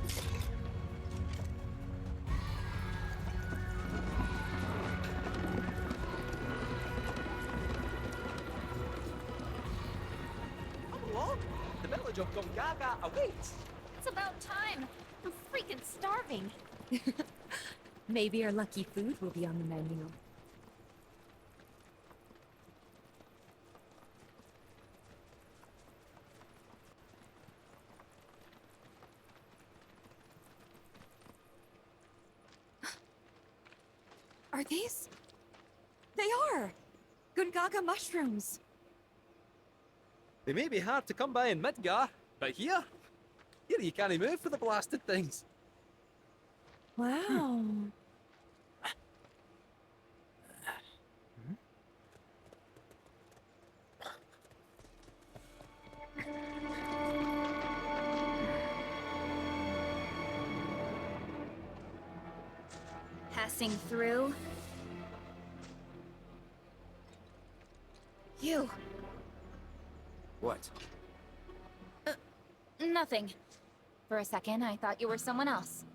Come along. The village of Gongaga awaits. It's about time. I'm freaking starving. Maybe our lucky food will be on the menu. Are these? They are! Gongaga mushrooms! They may be hard to come by in Midgar, but here you can't move for the blasted things. Wow. Passing through. You. What? Nothing. For a second, I thought you were someone else.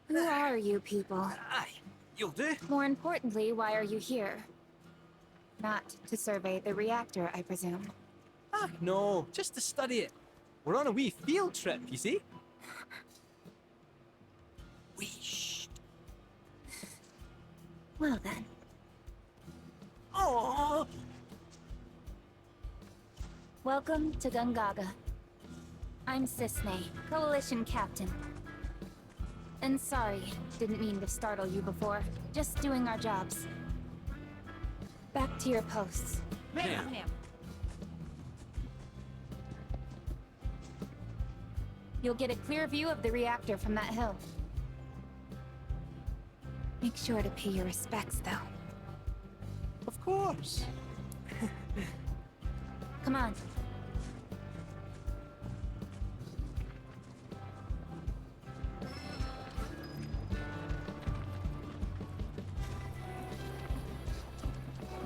Who are you people? Aye, you'll do. More importantly, why are you here? Not to survey the reactor, I presume. Ah, no, just to study it. We're on a wee field trip, you see? Wee shh. Well then. Oh! Welcome to Gongaga. I'm Cisne, Coalition Captain. And sorry, didn't mean to startle you before. Just doing our jobs. Back to your posts. Ma'am! You'll get a clear view of the reactor from that hill. Make sure to pay your respects, though. Of course. Come on.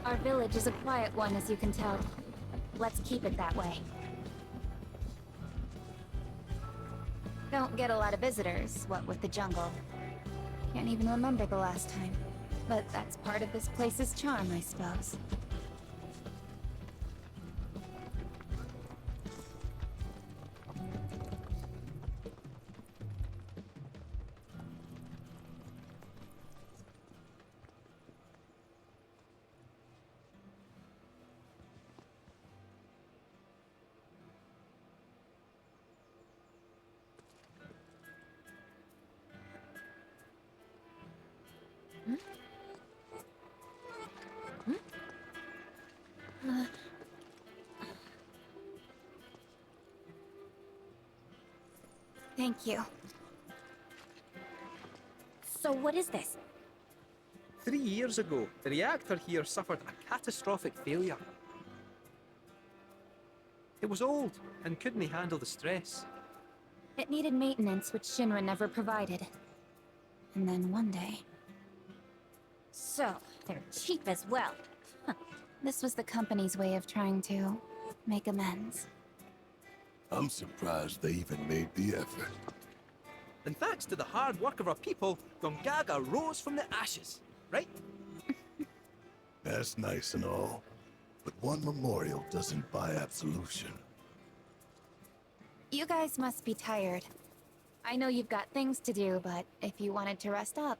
Our village is a quiet one, as you can tell. Let's keep it that way. Don't get a lot of visitors, what with the jungle. Can't even remember the last time. But that's part of this place's charm, I suppose. Thank you. So what is this? 3 years ago, the reactor here suffered a catastrophic failure. It was old and couldn't handle the stress. It needed maintenance, which Shinra never provided. And then one day... So, they're cheap as well. This was the company's way of trying to make amends. I'm surprised they even made the effort. And thanks to the hard work of our people, Gongaga rose from the ashes, right? That's nice and all, but one memorial doesn't buy absolution. You guys must be tired. I know you've got things to do, but if you wanted to rest up...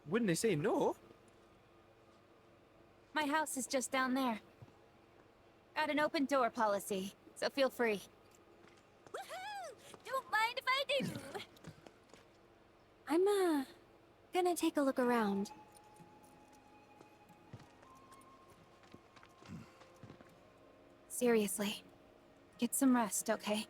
Wouldn't they say no? My house is just down there. Got an open door policy, so feel free. Woohoo! Don't mind if I do! I'm, gonna take a look around. Seriously. Get some rest, okay?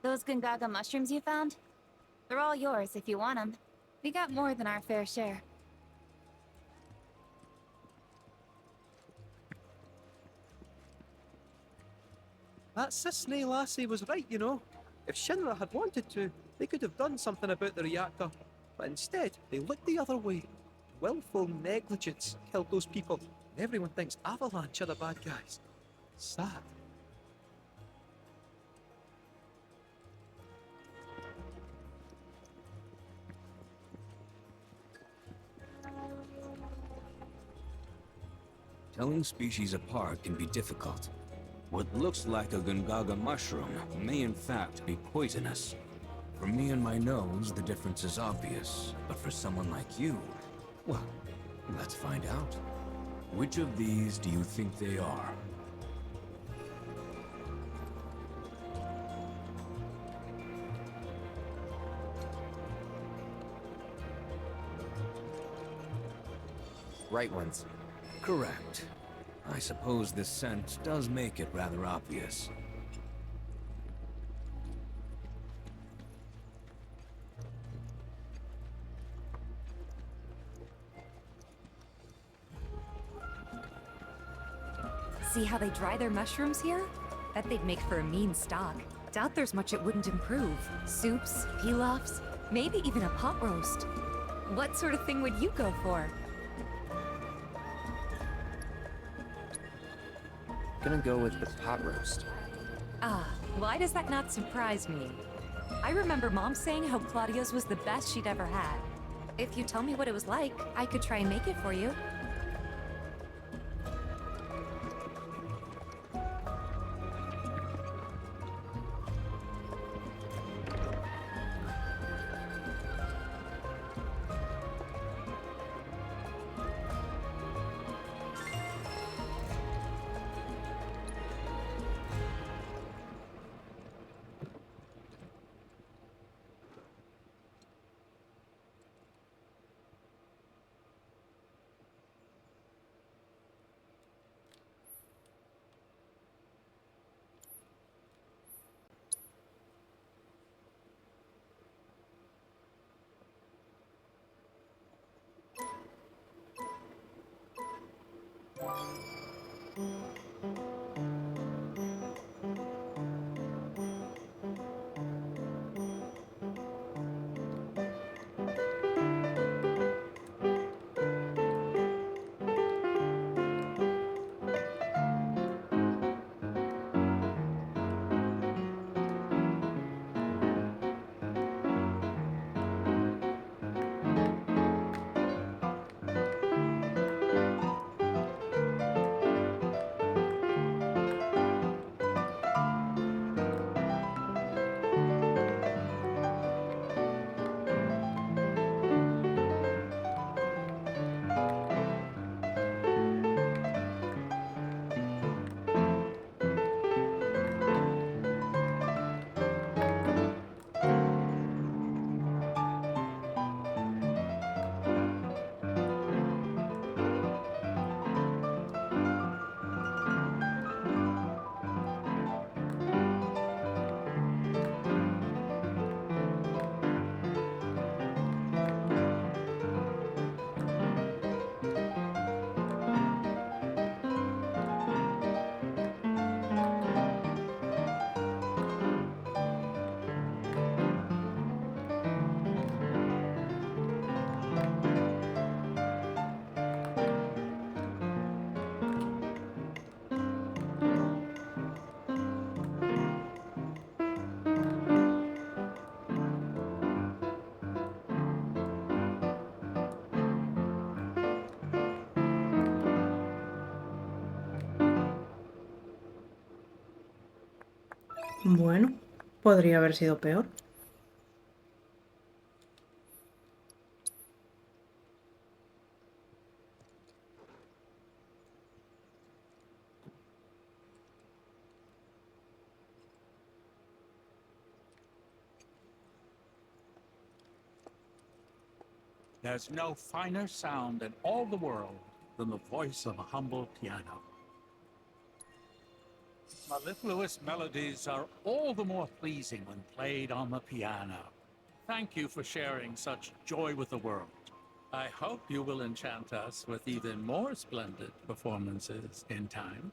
Those Gongaga mushrooms you found? They're all yours if you want them. We got more than our fair share. That Sisney lassie was right, you know. If Shinra had wanted to, they could have done something about the reactor. But instead, they looked the other way. Willful negligence killed those people, and everyone thinks Avalanche are the bad guys. Sad. Telling species apart can be difficult. What looks like a Gongaga mushroom may in fact be poisonous. For me and my nose, the difference is obvious. But for someone like you, well, let's find out. Which of these do you think they are? Right ones. Correct. I suppose this scent does make it rather obvious. See how they dry their mushrooms here? Bet they'd make for a mean stock. Doubt there's much it wouldn't improve. Soups, pilafs, maybe even a pot roast. What sort of thing would you go for? Gonna go with the pot roast. Ah, why does that not surprise me? I remember Mom saying how Claudia's was the best she'd ever had. If you tell me what it was like, I could try and make it for you. Bueno, podría haber sido peor. There's no finer sound in all the world than the voice of a humble piano. Mellifluous melodies are all the more pleasing when played on the piano. Thank you for sharing such joy with the world. I hope you will enchant us with even more splendid performances in time.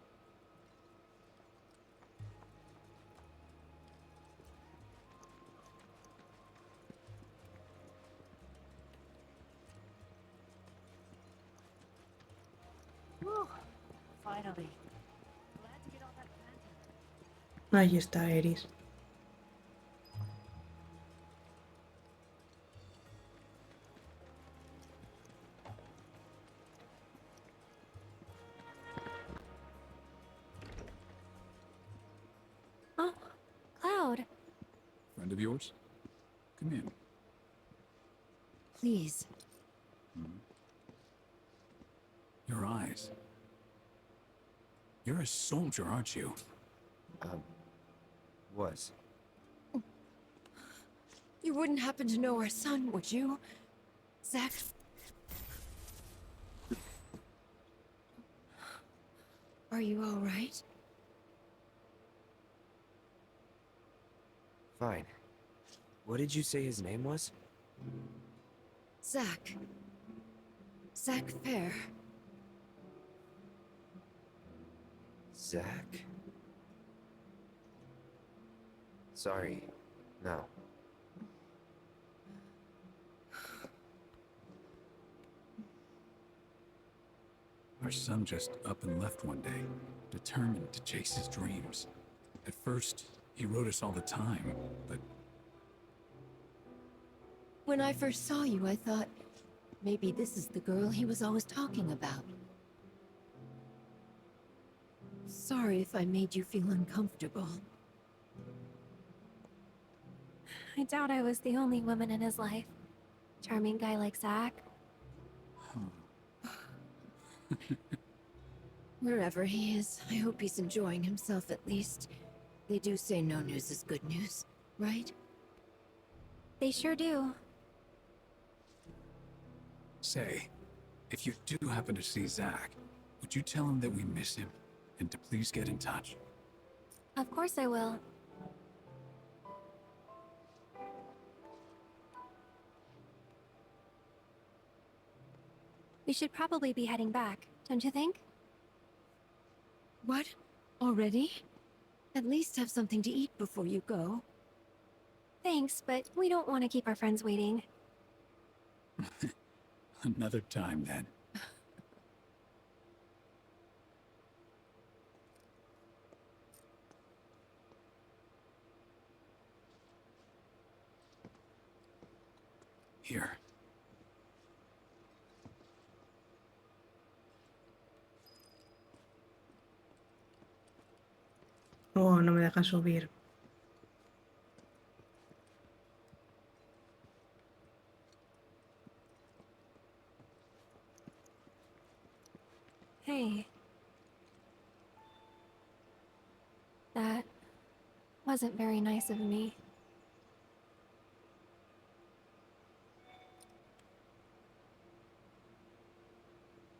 Whew. Finally. Ahí está Eris. Oh, Cloud. Friend of yours? Come in. Please. Your eyes. You're a soldier, aren't you? Was. You wouldn't happen to know our son, would you? Zach? Are you all right? Fine. What did you say his name was? Zach. Zach Fair. Zach? Sorry. No. Our son just up and left one day, determined to chase his dreams. At first, he wrote us all the time, but... When I first saw you, I thought, maybe this is the girl he was always talking about. Sorry if I made you feel uncomfortable. I doubt I was the only woman in his life. Charming guy like Zach. Wherever he is, I hope he's enjoying himself at least. They do say no news is good news, right? They sure do. Say, if you do happen to see Zach, would you tell him that we miss him, and to please get in touch? Of course I will. We should probably be heading back, don't you think? What? Already? At least have something to eat before you go. Thanks, but we don't want to keep our friends waiting. Another time, then. Here. Oh, no me deja subir. Hey. That wasn't very nice of me.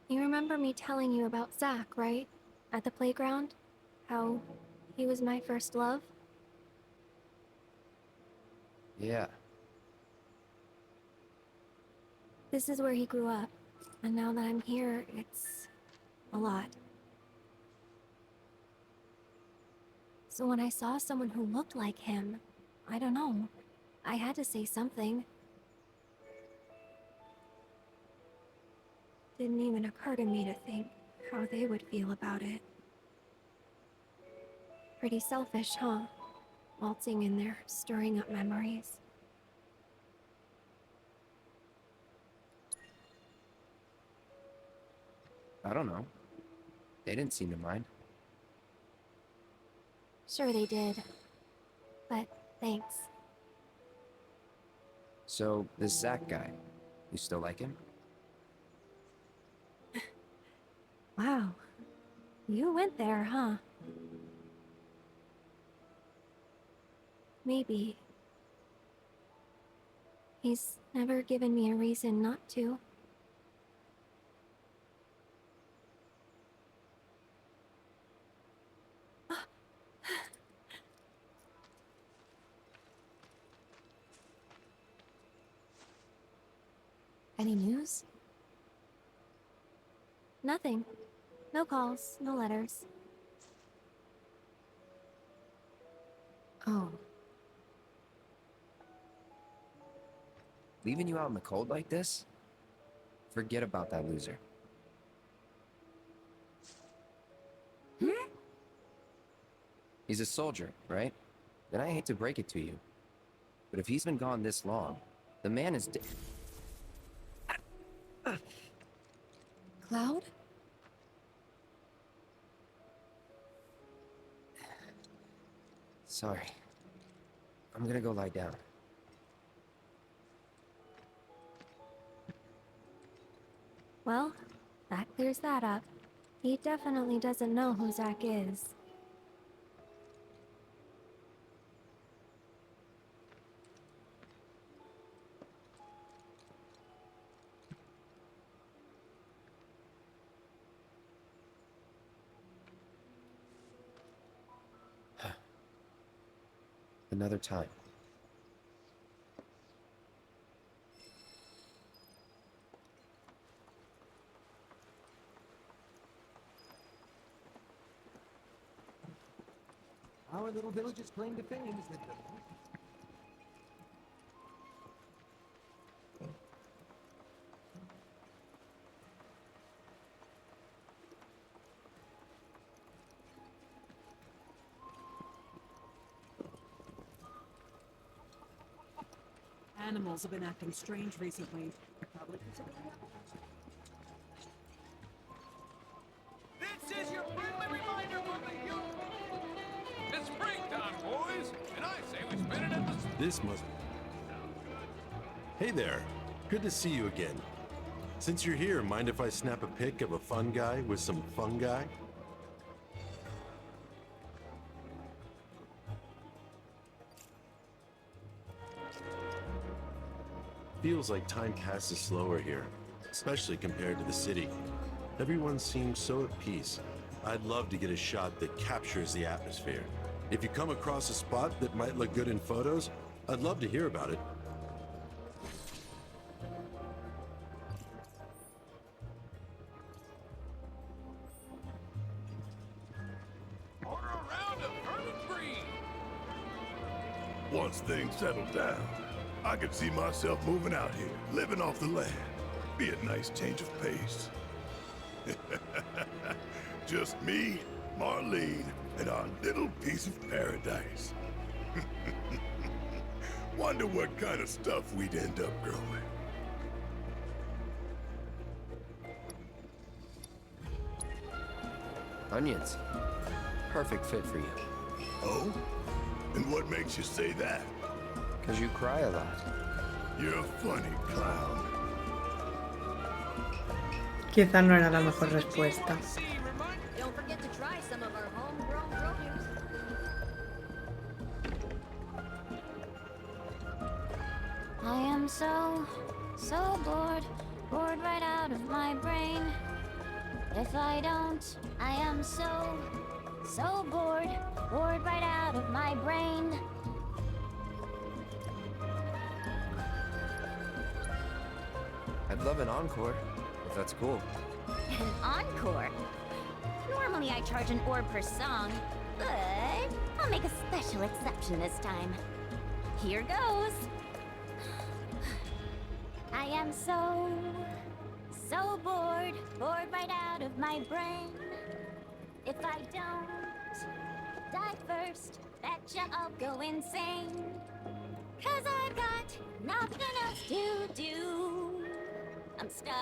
You remember me telling you about Zach, right? At the playground? How he was my first love? Yeah. This is where he grew up. And now that I'm here, it's a lot. So when I saw someone who looked like him, I don't know, I had to say something. Didn't even occur to me to think how they would feel about it. Pretty selfish, huh? Waltzing in there, stirring up memories. I don't know. They didn't seem to mind. Sure they did. but thanks. So, this Zach guy, you still like him? Wow. You went there, huh? Maybe. He's never given me a reason not to. Any news? Nothing. No calls, no letters. Oh. Leaving you out in the cold like this? Forget about that loser. He's a soldier, right? Then I hate to break it to you. But if he's been gone this long, the man is dead. Cloud? Sorry. I'm gonna go lie down. Well, that clears that up. He definitely doesn't know who Zach is. Another time. Our little village's claim to fame is that Animals have been acting strange recently. Probably This is your friendly reminder for the youth. It's springtime, boys, and I say we spend it at the... This must... Hey there. Good to see you again. Since you're here, mind if I snap a pic of a fun guy with some fungi? Feels like time passes slower here, especially compared to the city. Everyone seems so at peace. I'd love to get a shot that captures the atmosphere. If you come across a spot that might look good in photos, I'd love to hear about it. Order a round of hermit breed. Once things settle down, I could see myself moving out here, living off the land. Be a nice change of pace. Just me, Marlene, and our little piece of paradise. Wonder what kind of stuff we'd end up growing. Onions. Perfect fit for you. Oh? And what makes you say that? Because you cry a lot. You're a funny clown. Quizá no era la mejor respuesta. Don't forget to try some of our homegrown produce. I am so bored right out of my brain. If I don't, I am so bored right out of my brain. I'd love an encore, if that's cool. An encore? Normally I charge an orb per song, but I'll make a special exception this time. Here goes. I am so bored right out of my brain. If I don't die first, betcha I'll go insane. 'Cause I've got nothing else to do. I'm stuck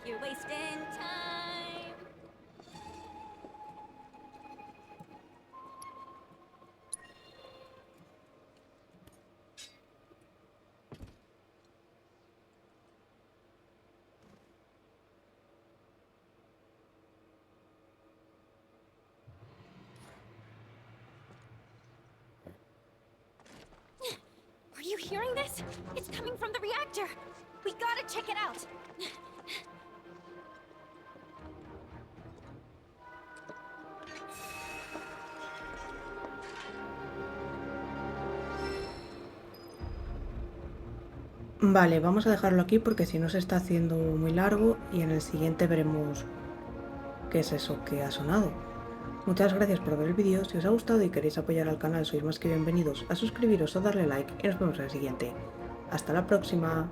here wasting time. Yes, it's coming from the reactor. We gotta check it out. Vale, vamos a dejarlo aquí porque si no se está haciendo muy largo y en el siguiente veremos qué es eso que ha sonado. Muchas gracias por ver el vídeo, si os ha gustado y queréis apoyar al canal sois más que bienvenidos a suscribiros o darle like y nos vemos en el siguiente. ¡Hasta la próxima!